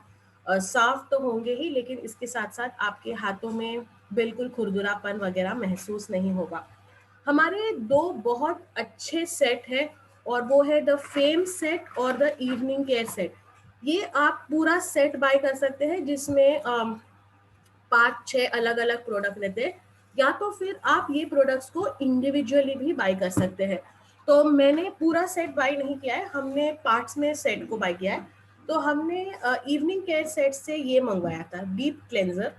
साफ तो होंगे ही, लेकिन इसके साथ साथ आपके हाथों में बिल्कुल खुरदुरापन वगैरह महसूस नहीं होगा। हमारे दो बहुत अच्छे सेट है, और वो है द फेम सेट और द इवनिंग केयर सेट। ये आप पूरा सेट बाय कर सकते हैं जिसमें 5-6 अलग अलग प्रोडक्ट रहते हैं, या तो फिर आप ये प्रोडक्ट्स को इंडिविजुअली भी बाय कर सकते हैं। तो मैंने पूरा सेट बाय नहीं किया है, हमने पार्ट्स में सेट को बाय किया है। तो हमने इवनिंग केयर सेट से ये मंगवाया था डीप क्लेंजर।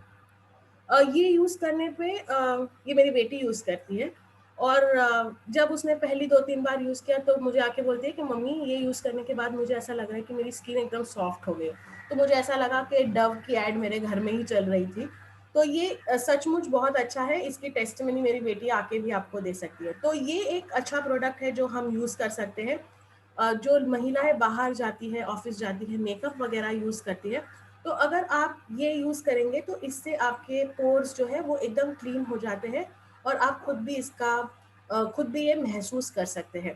ये यूज करने पे ये मेरी बेटी यूज करती है, और जब उसने पहली 2-3 बार यूज़ किया तो मुझे आके बोलती है कि मम्मी ये यूज़ करने के बाद मुझे ऐसा लग रहा है कि मेरी स्किन एकदम सॉफ्ट हो गई। तो मुझे ऐसा लगा कि डव की ऐड मेरे घर में ही चल रही थी। तो ये सचमुच बहुत अच्छा है, इसकी टेस्टिमनी मेरी बेटी आके भी आपको दे सकती है। तो ये एक अच्छा प्रोडक्ट है जो हम यूज़ कर सकते हैं। जो महिलाएँ बाहर जाती है, ऑफ़िस जाती है, मेकअप वगैरह यूज़ करती है, तो अगर आप ये यूज़ करेंगे तो इससे आपके पोर्स जो है वो एकदम क्लीन हो जाते हैं और आप खुद भी इसका खुद भी ये महसूस कर सकते हैं।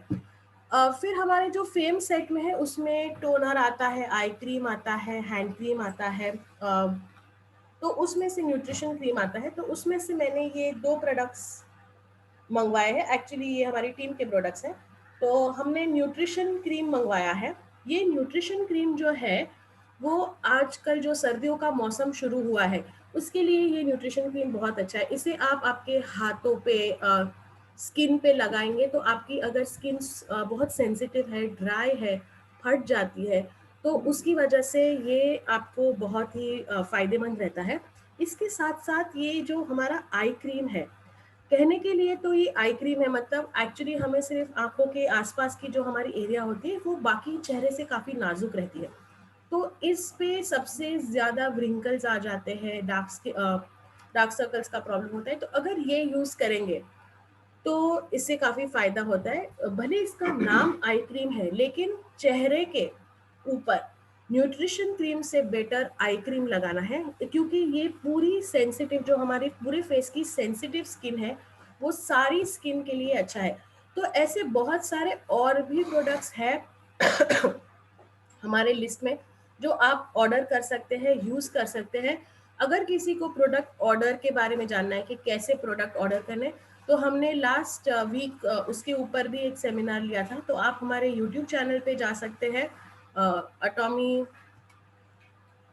फिर हमारे जो फेम सेट में है उसमें टोनर आता है, आई क्रीम आता है, हैंड क्रीम आता है, तो उसमें से न्यूट्रिशन क्रीम आता है। तो उसमें से मैंने ये 2 प्रोडक्ट्स मँगवाए हैं। एक्चुअली ये हमारी टीम के प्रोडक्ट्स हैं। तो हमने न्यूट्रिशन क्रीम मँगवाया है। ये न्यूट्रिशन क्रीम जो है, वो आजकल जो सर्दियों का मौसम शुरू हुआ है, उसके लिए ये न्यूट्रिशन क्रीम बहुत अच्छा है। इसे आप आपके हाथों पे स्किन पे लगाएँगे तो आपकी अगर स्किन बहुत सेंसिटिव है, ड्राई है, फट जाती है, तो उसकी वजह से ये आपको बहुत ही फ़ायदेमंद रहता है। इसके साथ-साथ ये जो हमारा आई क्रीम है, कहने के लिए तो ये आई क्रीम है, मतलब एक्चुअली हमें सिर्फ आँखों के आसपास की जो हमारी एरिया होती है वो बाकी चेहरे से काफ़ी नाज़ुक रहती है। तो इस पे सबसे ज़्यादा व्रिंकल्स आ जाते हैं, डार्क सर्कल्स का प्रॉब्लम होता है। तो अगर ये यूज़ करेंगे तो इससे काफ़ी फ़ायदा होता है। भले इसका नाम आई क्रीम है, लेकिन चेहरे के ऊपर न्यूट्रिशन क्रीम से बेटर आई क्रीम लगाना है, क्योंकि ये पूरी सेंसिटिव जो हमारे पूरे फेस की सेंसिटिव स्किन है, वो सारी स्किन के लिए अच्छा है। तो ऐसे बहुत सारे और भी प्रोडक्ट्स हैं हमारे लिस्ट में जो आप ऑर्डर कर सकते हैं, यूज़ कर सकते हैं। अगर किसी को प्रोडक्ट ऑर्डर के बारे में जानना है कि कैसे प्रोडक्ट ऑर्डर करने, तो हमने लास्ट वीक उसके ऊपर भी एक सेमिनार लिया था। तो आप हमारे यूट्यूब चैनल पे जा सकते हैं, अटॉमी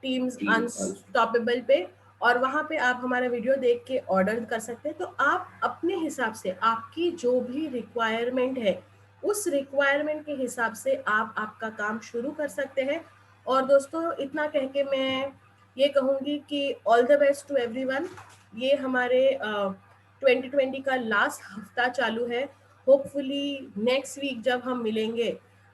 टीम्स टीम अनस्टॉपेबल पे, और वहाँ पे आप हमारा वीडियो देख के ऑर्डर कर सकते हैं। तो आप अपने हिसाब से आपकी जो भी रिक्वायरमेंट है, उस रिक्वायरमेंट के हिसाब से आप आपका काम शुरू कर सकते हैं। और दोस्तों इतना कह के मैं ये कहूँगी कि all the best to everyone. ये हमारे 2020 का लास्ट हफ्ता चालू है। होपफुली नेक्स्ट वीक जब हम मिलेंगे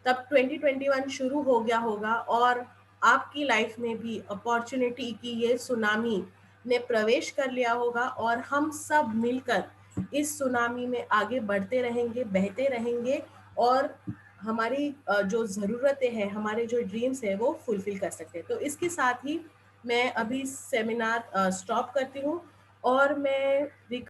तब 2021 शुरू हो गया होगा और आपकी लाइफ में भी अपॉर्चुनिटी की ये सुनामी ने प्रवेश कर लिया होगा और हम सब मिलकर इस सुनामी में आगे बढ़ते रहेंगे, बहते रहेंगे और हमारी जो ज़रूरतें हैं, हमारे जो ड्रीम्स हैं वो फुलफिल कर सकते हैं। तो इसके साथ ही मैं अभी सेमिनार स्टॉप करती हूँ और मैं